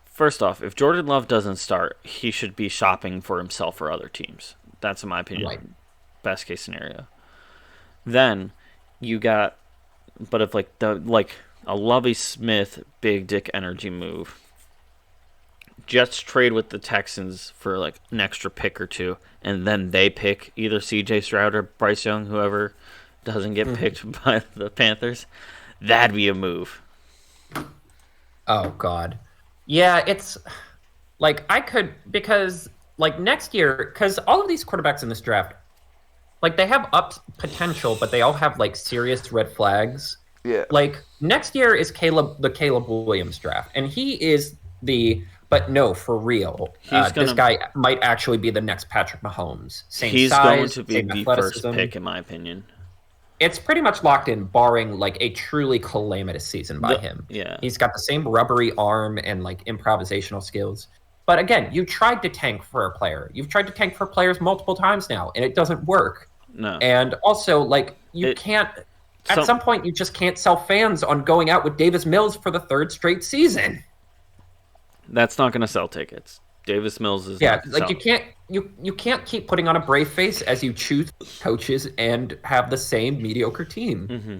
First off, if Jordan Love doesn't start, he should be shopping for himself or other teams. That's, in my opinion, Right. Best case scenario. Then you got, but if a Lovie Smith big dick energy move, Jets trade with the Texans for an extra pick or two, and then they pick either CJ Stroud or Bryce Young, whoever doesn't get picked by the Panthers. That'd be a move. Oh, God. Yeah, it's I could, because next year, because all of these quarterbacks in this draft, they have upped potential, but they all have serious red flags. Yeah. Next year is the Caleb Williams draft, and he is but no, for real. This guy might actually be the next Patrick Mahomes. He's going to be the first pick, in my opinion. It's pretty much locked in, barring a truly calamitous season by him. Yeah. He's got the same rubbery arm and improvisational skills. But again, you tried to tank for a player. You've tried to tank for players multiple times now, and it doesn't work. No. And also, you can't. At some point, you just can't sell fans on going out with Davis Mills for the third straight season. That's not going to sell tickets. Davis Mills is you can't keep putting on a brave face as you choose coaches and have the same mediocre team. Mm-hmm.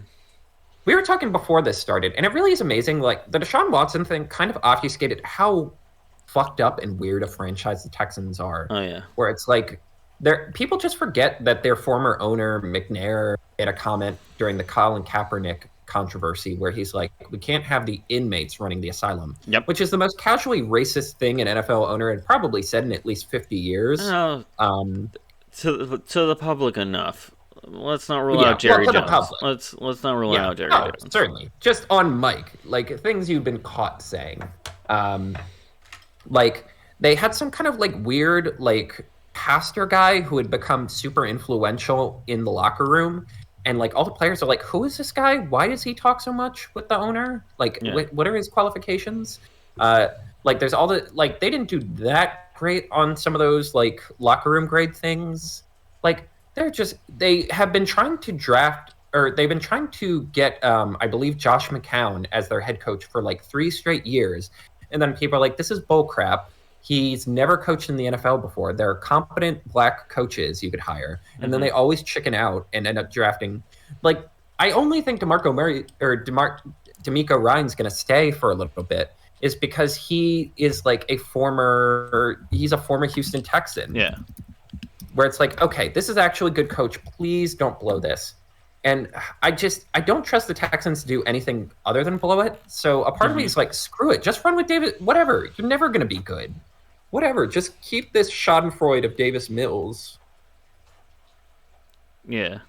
We were talking before this started, and it really is amazing. The Deshaun Watson thing kind of obfuscated how fucked up and weird a franchise the Texans are. Oh yeah, where it's people just forget that their former owner McNair made a comment during the Colin Kaepernick controversy where he's like, we can't have the inmates running the asylum. Yep. Which is the most casually racist thing an NFL owner had probably said in at least 50 years. To the public enough. Let's not rule out Jerry Jones. Let's not rule out Jerry Jones. Certainly. Just on mic, things you've been caught saying. They had some kind of weird pastor guy who had become super influential in the locker room. And all the players are who is this guy? Why does he talk so much with the owner? What are his qualifications? Like there's all the like they didn't do that great on some of those like locker room grade things. Like they have been trying to draft or they've been trying to get I believe Josh McCown as their head coach for like 3 straight years. And then people are like, this is bull crap. He's never coached in the NFL before. There are competent black coaches you could hire. And then they always chicken out and end up drafting. Like, I only think DeMarco Murray or D'Amico Ryan's going to stay for a little bit is because he is like he's a former Houston Texan. Yeah. Where it's like, okay, this is actually a good coach. Please don't blow this. And I don't trust the Texans to do anything other than blow it. So a part of me is like, screw it. Just run with David. Whatever. You're never going to be good. Whatever. Just keep this schadenfreude of Davis Mills. Yeah.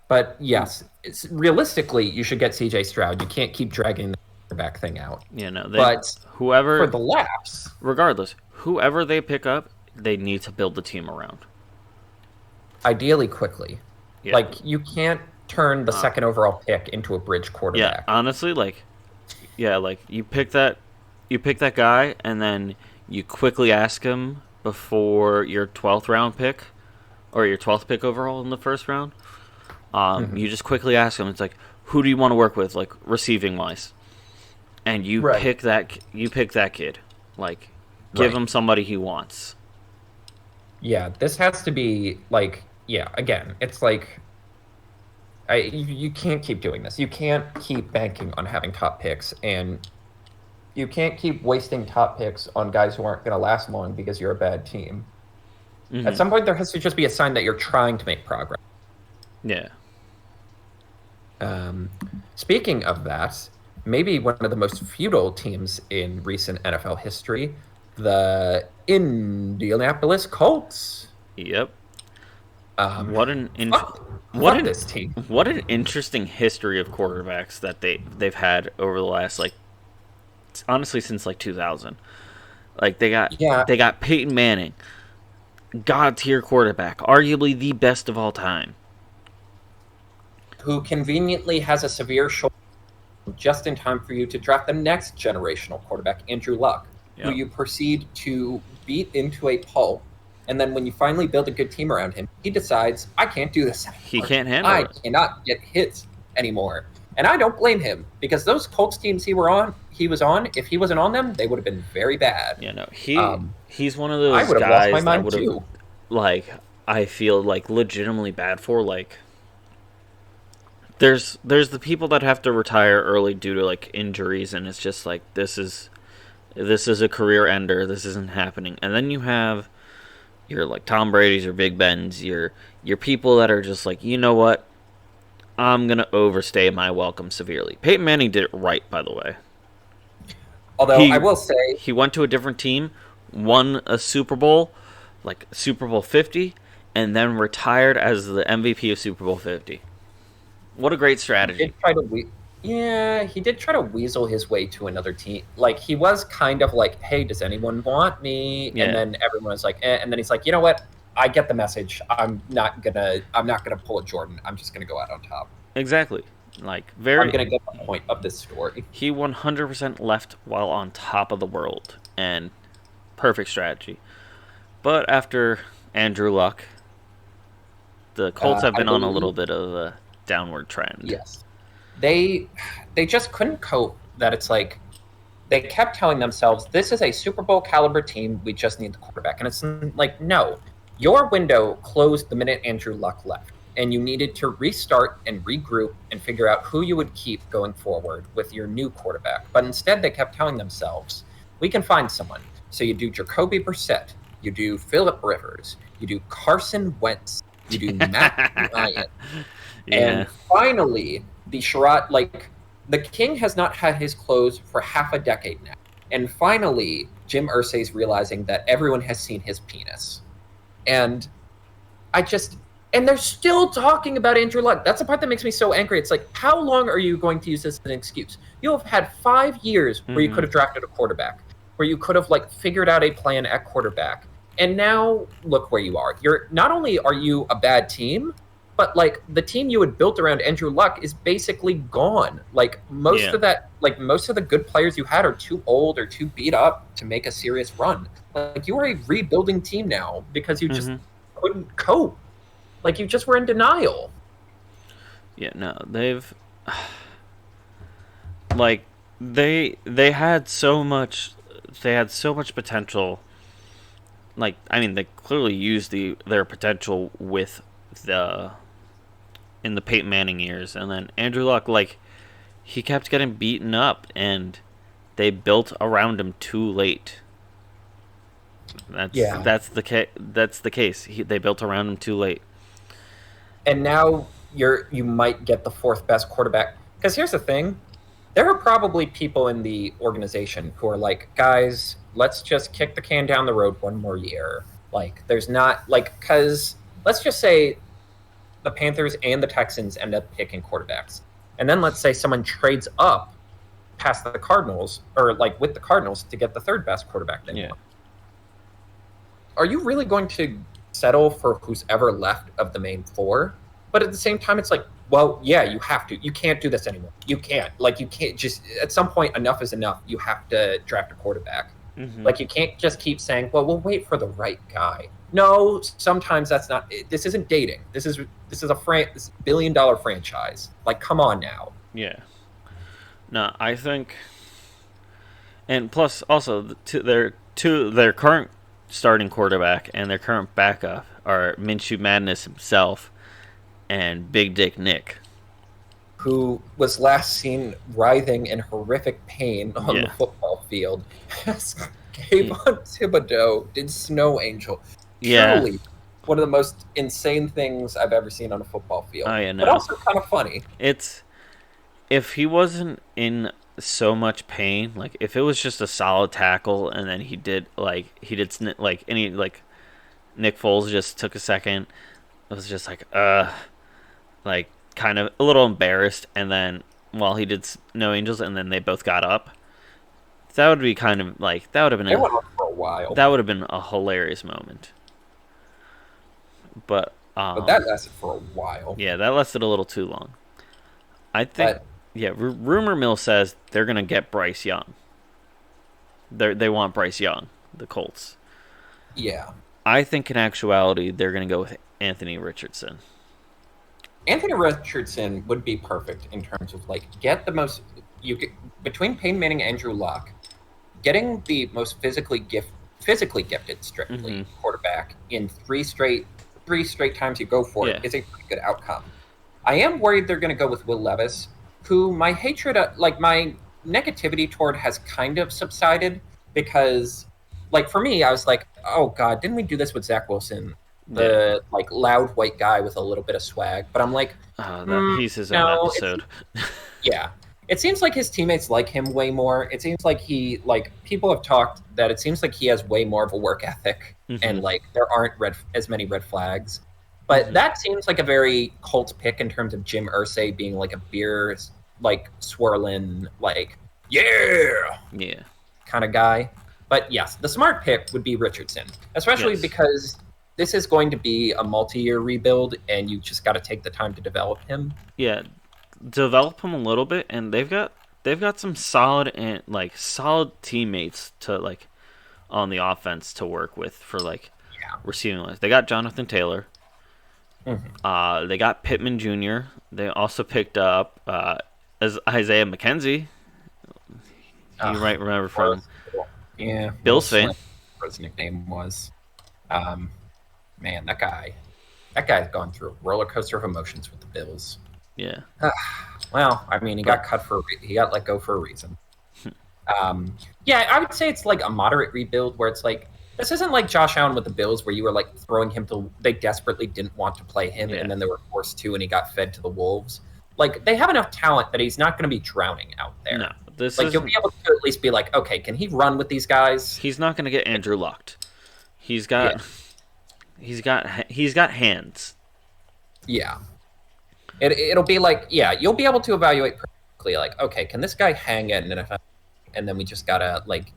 But yes, realistically, you should get CJ Stroud. You can't keep dragging the quarterback thing out. Yeah, no. But whoever, for the laughs. Regardless, whoever they pick up, they need to build the team around. Ideally quickly. Yeah. Like, you can't turn the second overall pick into a bridge quarterback. Yeah, honestly, you pick that guy, and then you quickly ask him before your 12th round pick, or your 12th pick overall in the first round. You just quickly ask him. It's like, who do you want to work with, like receiving wise, and you pick that. You pick that kid. Like, give him somebody he wants. Yeah, this has to be like. Yeah, again, it's like you can't keep doing this. You can't keep banking on having top picks, and you can't keep wasting top picks on guys who aren't going to last long because you're a bad team. At some point, there has to just be a sign that you're trying to make progress. Yeah. Speaking of that, maybe one of the most futile teams in recent NFL history, the Indianapolis Colts. Yep. What an interesting history of quarterbacks that they've had over the last, like, honestly, since like 2000. Like, they got Peyton Manning, god tier quarterback, arguably the best of all time, who conveniently has a severe shoulder just in time for you to draft the next generational quarterback, Andrew Luck, who you proceed to beat into a pulp. And then when you finally build a good team around him, he decides, I can't do this anymore. He can't handle it. I cannot get hits anymore. And I don't blame him, because those Colts teams he was on, if he wasn't on them, they would have been very bad. Yeah, no, he's one of those guys lost my mind that would have, like, I feel like legitimately bad for. Like, there's the people that have to retire early due to like injuries, and it's just like this is a career ender. This isn't happening. And then you have your like Tom Brady's or Big Ben's, your people that are just like, you know what, I'm gonna overstay my welcome severely. Peyton Manning did it right, by the way. Although I will say he went to a different team, won a Super Bowl, like Super Bowl 50, and then retired as the MVP of Super Bowl 50. What a great strategy. He did try to weasel his way to another team. Like, he was kind of like, hey, does anyone want me? Yeah. And then everyone was like, eh. And then he's like, you know what? I get the message. I'm not gonna pull a Jordan. I'm just gonna go out on top. Exactly. Like, I'm gonna get the point of this story. He 100% left while on top of the world, and perfect strategy. But after Andrew Luck, the Colts have been on a little bit of a downward trend. Yes. They just couldn't cope that it's like they kept telling themselves, this is a Super Bowl caliber team, we just need the quarterback. And it's like, no, your window closed the minute Andrew Luck left, and you needed to restart and regroup and figure out who you would keep going forward with your new quarterback. But instead, they kept telling themselves, we can find someone. So you do Jacoby Brissett, you do Phillip Rivers, you do Carson Wentz, you do Matt Ryan. Yeah. And finally, the charade, like, the king has not had his clothes for half a decade now. And finally, Jim Irsay's realizing that everyone has seen his penis. And and they're still talking about Andrew Luck. That's the part that makes me so angry. It's like, how long are you going to use this as an excuse? You have had 5 years where you could have drafted a quarterback, where you could have, like, figured out a plan at quarterback. And now, look where you are. Not only are you a bad team, But like the team you had built around Andrew Luck is basically gone. Like most Yeah. of that, like most of the good players you had are too old or too beat up to make a serious run. Like you are a rebuilding team now because you just Hmm. couldn't cope. Like you just were in denial. Yeah, no, like they had so much potential. Like, I mean, they clearly used their potential with the in the Peyton Manning years, and then Andrew Luck, like, he kept getting beaten up, and they built around him too late. Yeah. That's the case. They built around him too late. And now you might get the fourth best quarterback. Because here's the thing. There are probably people in the organization who are like, guys, let's just kick the can down the road one more year. Like, there's not like because let's just say the Panthers and the Texans end up picking quarterbacks. And then let's say someone trades up past the Cardinals or like with the Cardinals to get the third best quarterback they Yeah. want. Are you really going to settle for who's ever left of the main four? But at the same time, it's like, well, yeah, you have to. You can't do this anymore. You can't. Like, you can't just, at some point, enough is enough. You have to draft a quarterback. Mm-hmm. Like, you can't just keep saying, well, we'll wait for the right guy. No, sometimes that's not, this isn't dating. This is this is a billion-dollar franchise. Like, come on now. Yeah. No, I think, and plus also their current starting quarterback and their current backup are Minshew Madness himself and Big Dick Nick. Who was last seen writhing in horrific pain on Yeah. the football field. Kayvon Thibodeau did Snow Angel. Yeah. Truly one of the most insane things I've ever seen on a football field. Oh, yeah, But no. also kind of funny. It's if he wasn't in so much pain, like if it was just a solid tackle and then Nick Foles just took a second, it was just like kind of a little embarrassed, and then while he did No Angels, and then they both got up. That would be kind of like that would have been They went on for a while. that would have been a hilarious moment. But But that lasted for a while. yeah, that lasted a little too long. I think rumor mill says they're gonna get Bryce Young. They want Bryce Young, the Colts. Yeah. I think in actuality they're gonna go with Anthony Richardson. Anthony Richardson would be perfect in terms of like get the most between Peyton Manning and Andrew Luck, getting the most physically gifted strictly quarterback in three straight times you go for it is a pretty good outcome. I am worried they're going to go with Will Levis, who my negativity toward has kind of subsided because, like for me, I was like, oh god, didn't we do this with Zach Wilson? The like loud white guy with a little bit of swag, but I'm like, he's his own episode. Yeah, it seems like his teammates like him way more. It seems like people have talked that it seems like he has way more of a work ethic, and like there aren't as many red flags. But that seems like a very Colts pick in terms of Jim Irsay being like a beer like swirling like yeah kind of guy. But yes, the smart pick would be Richardson, especially because this is going to be a multi-year rebuild, and you just got to take the time to develop him. Yeah, develop him a little bit, and they've got some solid teammates to like on the offense to work with for like receiving lines. They got Jonathan Taylor. They got Pittman Jr. They also picked up as Isaiah McKenzie. You might remember from Bills fan. What his nickname was. Man, that guy's gone through a roller coaster of emotions with the Bills. Yeah. Well, I mean, he got let go for a reason. Yeah, I would say it's like a moderate rebuild where it's like this isn't like Josh Allen with the Bills where you were like throwing him to they desperately didn't want to play him and then they were forced to and he got fed to the wolves. Like they have enough talent that he's not going to be drowning out there. No, you'll be able to at least be like, okay, can he run with these guys? He's not going to get Andrew locked. He's got hands. Yeah. It'll be like, you'll be able to evaluate quickly, like, okay, can this guy hang in an NFL? And then we just gotta like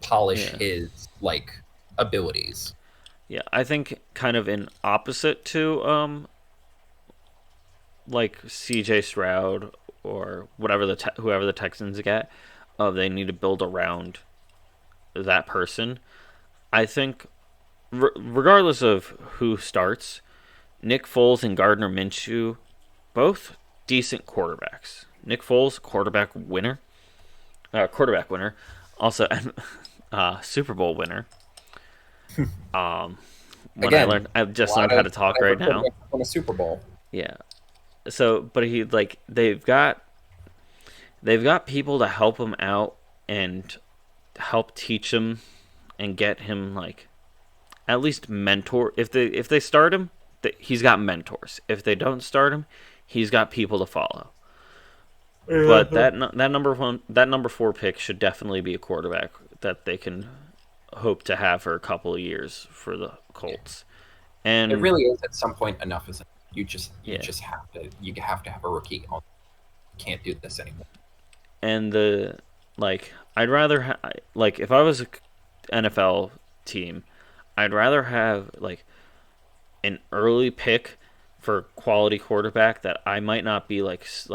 polish his like abilities. Yeah, I think kind of in opposite to like C.J. Stroud or whoever the Texans get, they need to build around that person. I think, regardless of who starts, Nick Foles and Gardner Minshew, both decent quarterbacks. Nick Foles, quarterback winner, also Super Bowl winner. Again, I just learned how to talk right now. On a Super Bowl. Yeah. So, but they've got people to help him out and help teach him and get him like at least mentor. If they start him, he's got mentors. If they don't start him, he's got people to follow. But that number 4 pick should definitely be a quarterback that they can hope to have for a couple of years for the Colts. And it really is at some point enough is you just have to have a rookie on. You can't do this anymore. And I'd rather if I was an NFL team, I'd rather have like an early pick for quality quarterback that I might not be like it's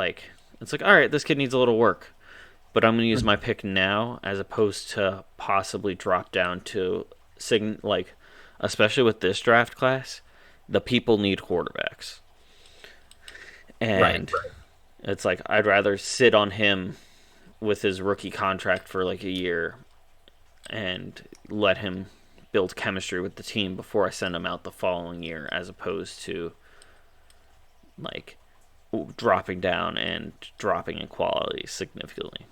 like, all right, this kid needs a little work, but I'm going to use my pick now as opposed to possibly drop down to especially with this draft class, the people need quarterbacks. And it's like I'd rather sit on him with his rookie contract for like a year and let him build chemistry with the team before I send him out the following year, as opposed to like dropping down and dropping in quality significantly.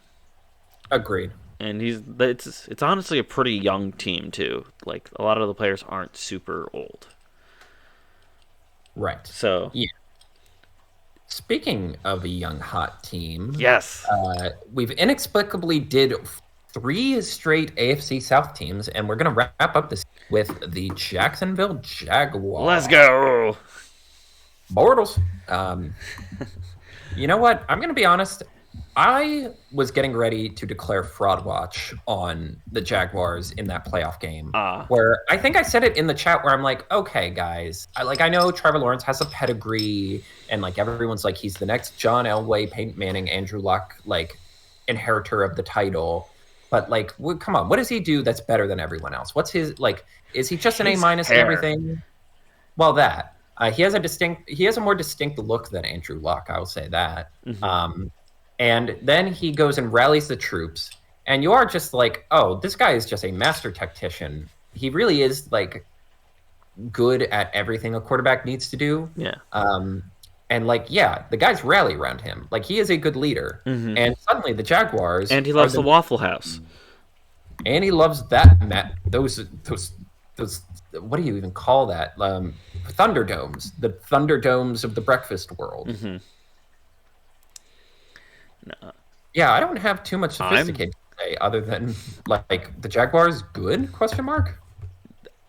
Agreed. And it's honestly a pretty young team too. Like a lot of the players aren't super old. Right. So yeah. Speaking of a young hot team, yes, we've inexplicably did 3 straight AFC South teams, and we're gonna wrap up this with the Jacksonville Jaguars. Let's go, Bortles. You know what? I'm gonna be honest. I was getting ready to declare fraud watch on the Jaguars in that playoff game, where I think I said it in the chat where I'm like, okay, guys, I know Trevor Lawrence has a pedigree and like everyone's like, he's the next John Elway, Peyton Manning, Andrew Luck, like inheritor of the title. But like, come on, what does he do that's better than everyone else? What's his, like, is he just an A- and everything? Well, that he has a more distinct look than Andrew Luck. I will say that. Mm-hmm. And then he goes and rallies the troops, and you are just like, oh, this guy is just a master tactician. He really is like good at everything a quarterback needs to do. Yeah. And like, yeah, the guys rally around him. Like he is a good leader. Mm-hmm. And suddenly the Jaguars, and he loves the Waffle House, and he loves that those what do you even call that? Thunderdomes, the Thunderdomes of the breakfast world. Mm-hmm. No. Yeah, I don't have too much sophisticated to say other than like the Jaguars good ?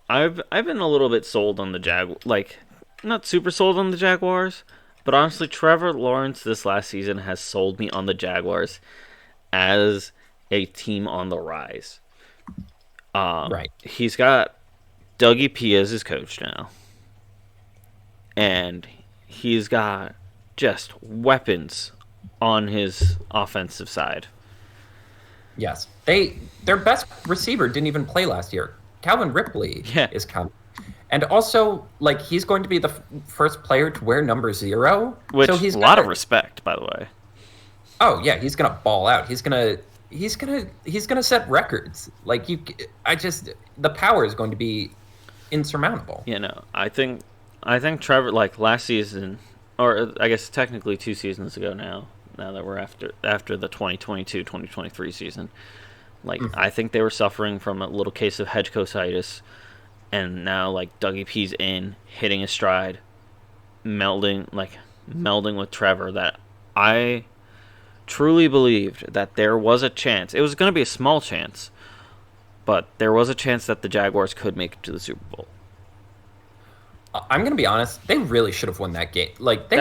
I've been a little bit sold on the like not super sold on the Jaguars, but honestly Trevor Lawrence this last season has sold me on the Jaguars as a team on the rise. Right. He's got Dougie P as his coach now. And he's got just weapons on his offensive side. Yes. Their best receiver didn't even play last year. Calvin Ripley is coming. And also, like, he's going to be the first player to wear number 0. Which, so he's a lot of respect, by the way. Oh, yeah, he's going to ball out. He's going to set records. Like, the power is going to be insurmountable. You know, I think Trevor, like, last season, or I guess technically 2 seasons ago now that we're after the 2022-2023 season. Like, I think they were suffering from a little case of hedgecostitis, and now, like, Dougie P's in, hitting his stride, melding with Trevor, that I truly believed that there was a chance. It was going to be a small chance, but there was a chance that the Jaguars could make it to the Super Bowl. I'm going to be honest, they really should have won that game. Like, they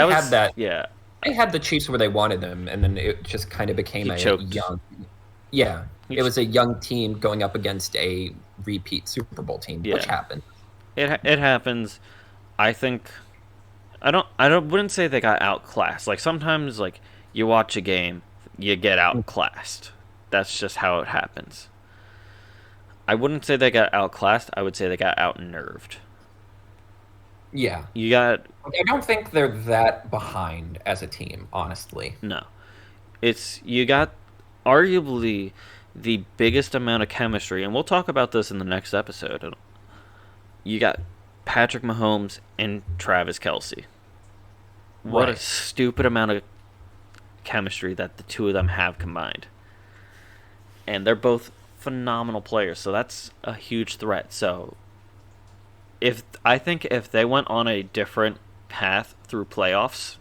had the Chiefs where they wanted them, and then it just kind of became young. Yeah, it was a young team going up against a repeat Super Bowl team, which happened. It happens. I think Wouldn't say they got outclassed. Like sometimes, like you watch a game, you get outclassed. That's just how it happens. I wouldn't say they got outclassed. I would say they got outnerved. Yeah. You got I don't think they're that behind as a team, honestly. no. You got arguably the biggest amount of chemistry, and we'll talk about this in the next episode. You got Patrick Mahomes and Travis Kelce. What a Right. stupid amount of chemistry that the two of them have combined. And they're both phenomenal players, so that's a huge threat. So if I think if they went on a different path through playoffs,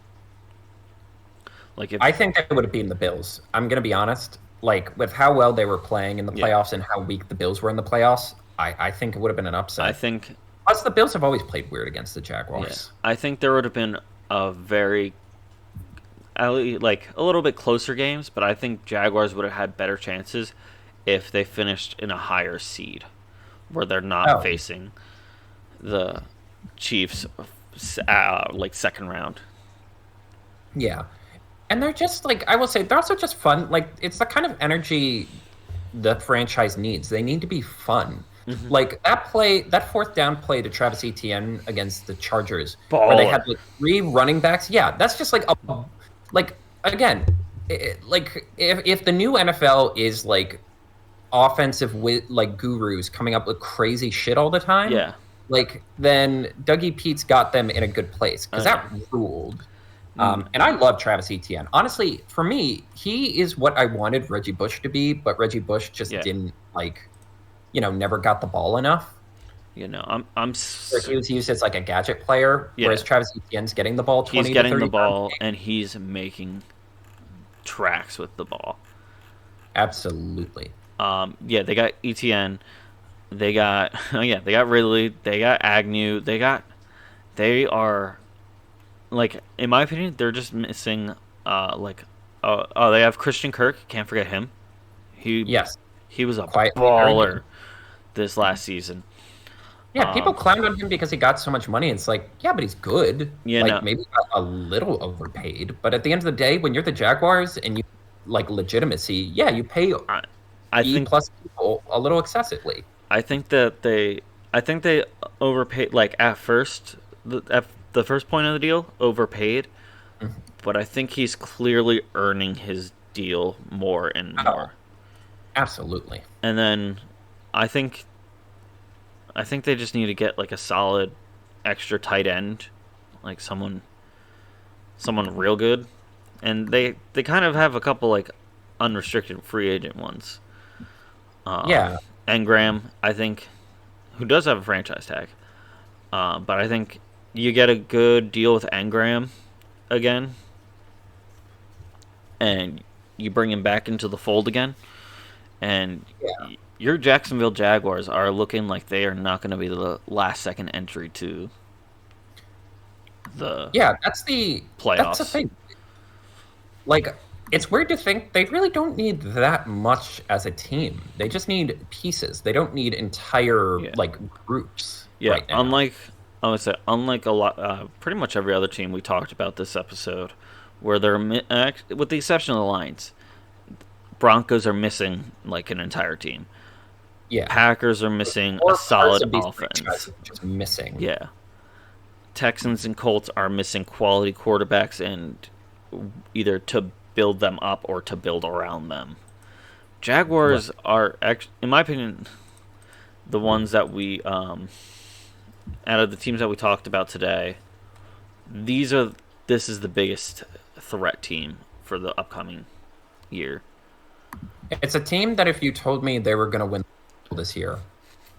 like if I think they would have beaten the Bills. I'm going to be honest. Like, with how well they were playing in the Yeah. playoffs and how weak the Bills were in the playoffs, I think it would have been an upset. I think Plus, the Bills have always played weird against the Jaguars. I think there would have been a very like a little bit closer games, but I think Jaguars would have had better chances if they finished in a higher seed where they're not Oh. facing the Chiefs like second round. Yeah. And they're just, like, I will say, they're also just fun. Like, it's the kind of energy the franchise needs. They need to be fun. Mm-hmm. Like, that fourth down play to Travis Etienne against the Chargers, where they Baller. had, like, 3 running backs. Yeah, that's just, like, again, like, if the new NFL is, like, offensive like gurus coming up with crazy shit all the time, Yeah. like, then Dougie Pete's got them in a good place because I that ruled. And I love Travis Etienne. Honestly, for me, he is what I wanted Reggie Bush to be, but Reggie Bush just Yeah. didn't, like, never got the ball enough. I'm So he was used as like a gadget player, Yeah. whereas Travis Etienne's getting the ball 20 he's to getting 30 the ball times. and he's making tracks with the ball. Absolutely. Yeah, they got ETN. They got they got Ridley. They got Agnew. They are like in my opinion they're just missing they have Christian Kirk. Can't forget him. Yes. He was a Quietly baller this last season. Yeah, people clowned on him because he got so much money. It's like, yeah, but he's good. Yeah, like, no. maybe got a little overpaid. But at the end of the day, when you're the Jaguars and you like legitimacy, yeah, you pay I E think plus people a little excessively. I think they overpaid like at the first point of the deal overpaid, but I think he's clearly earning his deal more and more. Absolutely. And then I think they just need to get like a solid extra tight end, like someone real good. And they kind of have a couple like unrestricted free agent ones. Yeah. Engram, I think, who does have a franchise tag. But I think you get a good deal with Engram again, and you bring him back into the fold again, and your Jacksonville Jaguars are looking like they are not going to be the last second entry to the that's the playoffs. That's the thing. Like, it's weird to think they really don't need that much as a team. They just need pieces. They don't need entire like groups. Yeah, right now. unlike a lot, pretty much every other team we talked about this episode, where they're with the exception of the Lions, Broncos are missing like an entire team. Yeah, Packers are missing Or a solid parts of these offense. franchises are just missing. Yeah, Texans and Colts are missing quality quarterbacks and either to build them up or to build around them. Jaguars are, in my opinion, the ones that we out of the teams that we talked about today. This is the biggest threat team for the upcoming year. It's a team that if you told me they were going to win this year,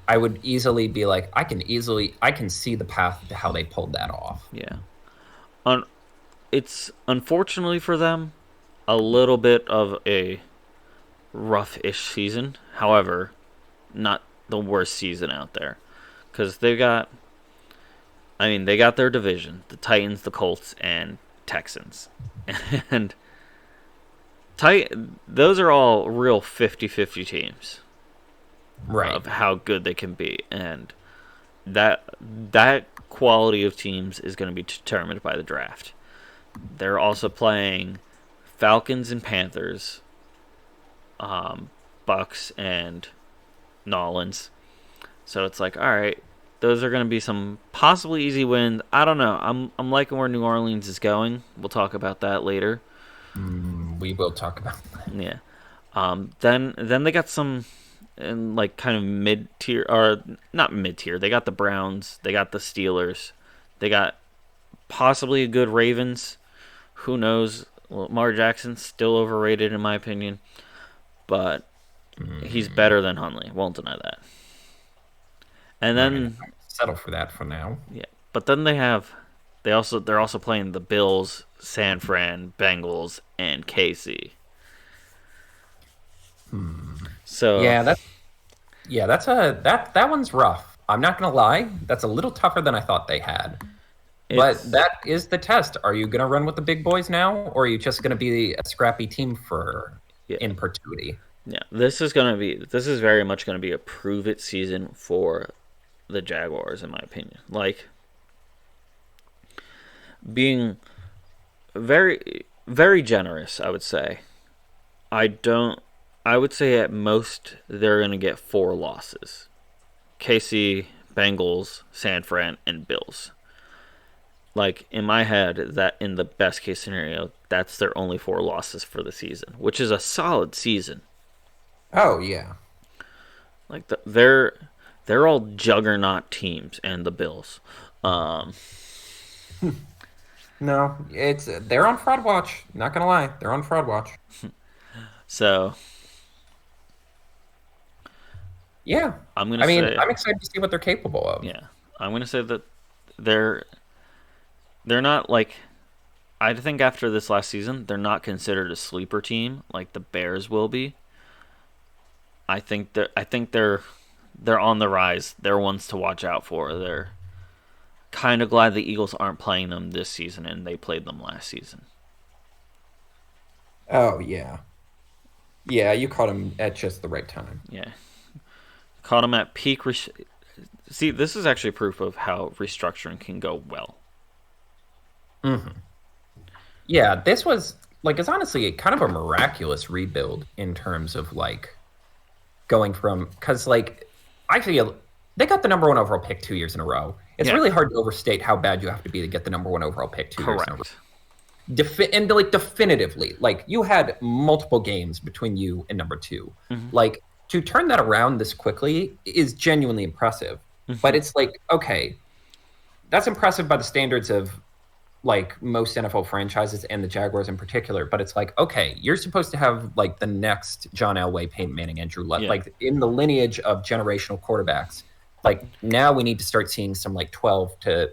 I would easily be like, I can see the path to how they pulled that off. Yeah. It's unfortunately for them a little bit of a rough-ish season. However, not the worst season out there, because they got their division: the Titans, the Colts, and Texans, and those are all real 50-50 teams, Right. of how good they can be, and that quality of teams is going to be determined by the draft. They're also playing Falcons and Panthers, Bucks and Nolans. So it's like, all right, those are going to be some possibly easy wins. I don't know. I'm liking where New Orleans is going. We'll talk about that later. We will talk about that. Yeah. Then they got some in like kind of mid tier, or not mid tier. They got the Browns. They got the Steelers. They got possibly a good Ravens. Who knows? Lamar Jackson's still overrated in my opinion, but he's better than Hundley. Won't deny that. And then settle for that for now. Yeah, but then they're also playing the Bills, San Fran, Bengals, and KC. So that one's rough. I'm not gonna lie, that's a little tougher than I thought they had. But that is the test. Are you gonna run with the big boys now, or are you just gonna be a scrappy team in perpetuity? Yeah, this is very much gonna be a prove it season for the Jaguars, in my opinion. Like, being very, very generous, I would say. I would say at most they're going to get 4 losses. KC, Bengals, San Fran, and Bills. Like, in my head, that in the best case scenario, that's their only 4 losses for the season, which is a solid season. Oh, yeah. Like, they're all juggernaut teams, and the Bills. No, they're on fraud watch. Not gonna lie, they're on fraud watch. So, yeah, I'm excited to see what they're capable of. Yeah, I'm gonna say that they're not like. I think after this last season, they're not considered a sleeper team like the Bears will be. I think they're on the rise. They're ones to watch out for. They're kind of glad the Eagles aren't playing them this season, and they played them last season. Oh, yeah. Yeah, you caught them at just the right time. Yeah. Caught them at peak. See, this is actually proof of how restructuring can go well. Mm-hmm. Yeah, this was, like, it's honestly kind of a miraculous rebuild in terms of, like, going from, because, like, I feel they got the number 1 overall pick 2 years in a row. It's really hard to overstate how bad you have to be to get the number 1 overall pick 2 years in a row. And like definitively, like you had multiple games between you and number 2. Mm-hmm. Like to turn that around this quickly is genuinely impressive. Mm-hmm. But it's like, okay, that's impressive by the standards of like most NFL franchises and the Jaguars in particular. But it's like, okay, you're supposed to have like the next John Elway, Peyton Manning, Andrew Luck, like in the lineage of generational quarterbacks. Like now we need to start seeing some like 12 to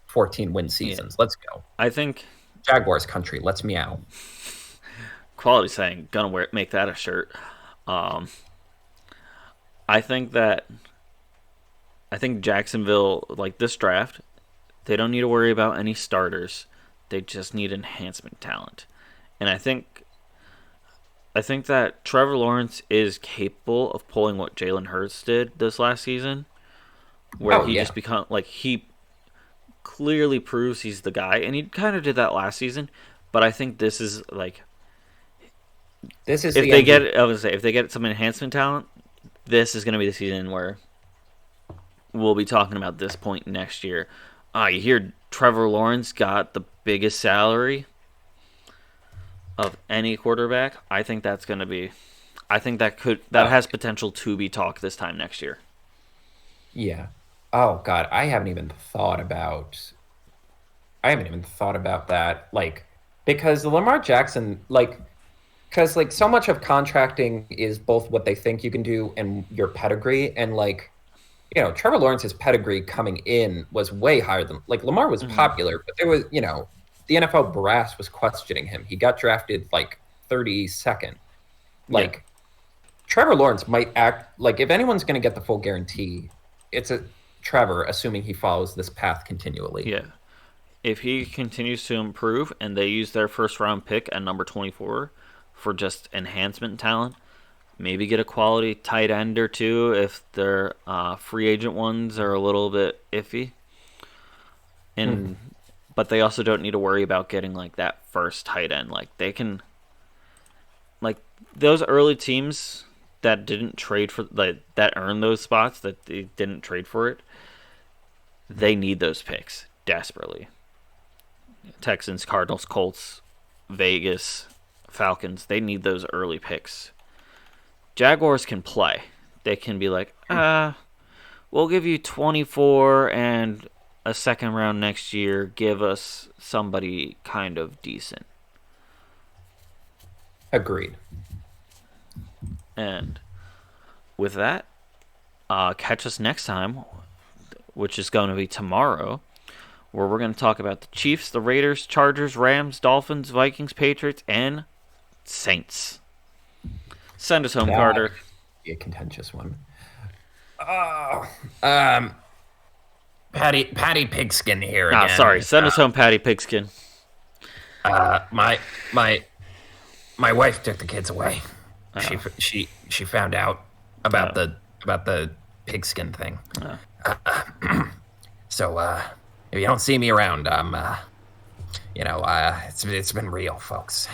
14 win seasons. Let's go. I think Jaguars country. Let's meow. Quality saying, gonna make that a shirt. I think Jacksonville, like this draft, they don't need to worry about any starters. They just need enhancement talent. And I think that Trevor Lawrence is capable of pulling what Jalen Hurts did this last season, where just become like he clearly proves he's the guy, and he kind of did that last season. But I think this is if they get some enhancement talent, this is going to be the season where we'll be talking about this point next year. You hear Trevor Lawrence got the biggest salary of any quarterback. I think that's going to be. I think that has potential to be talk this time next year. Yeah. Oh God, I haven't even thought about that. Like, because the Lamar Jackson, because so much of contracting is both what they think you can do and your pedigree, and Trevor Lawrence's pedigree coming in was way higher than Lamar was popular, but there was the NFL brass was questioning him. He got drafted 32nd. Trevor Lawrence might act if anyone's going to get the full guarantee, it's a Trevor, assuming he follows this path continually. Yeah. If he continues to improve and they use their first round pick at number 24 for just enhancement talent, maybe get a quality tight end or two if their free agent ones are a little bit iffy. and but they also don't need to worry about getting like that first tight end. Like they can, like those early teams that didn't trade for that earned those spots that they didn't trade for it. They need those picks desperately. Texans, Cardinals, Colts, Vegas, Falcons. They need those early picks. Jaguars can play. They can be like, we'll give you 24 and a second round next year. Give us somebody kind of decent. Agreed. And with that, catch us next time, which is going to be tomorrow, where we're going to talk about the Chiefs, the Raiders, Chargers, Rams, Dolphins, Vikings, Patriots, and Saints. Send us home, Carter. Be a contentious one. Patty Pigskin here again. Sorry. Send us home, Patty Pigskin. My wife took the kids away. She found out about the pigskin thing. So if you don't see me around, it's been real, folks.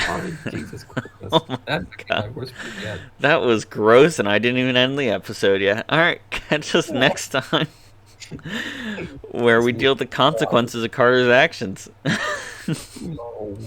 Oh, Jesus Christ. Oh my God. That was gross, and I didn't even end the episode yet. All right, catch us next time, where we deal with the consequences of Carter's actions. No.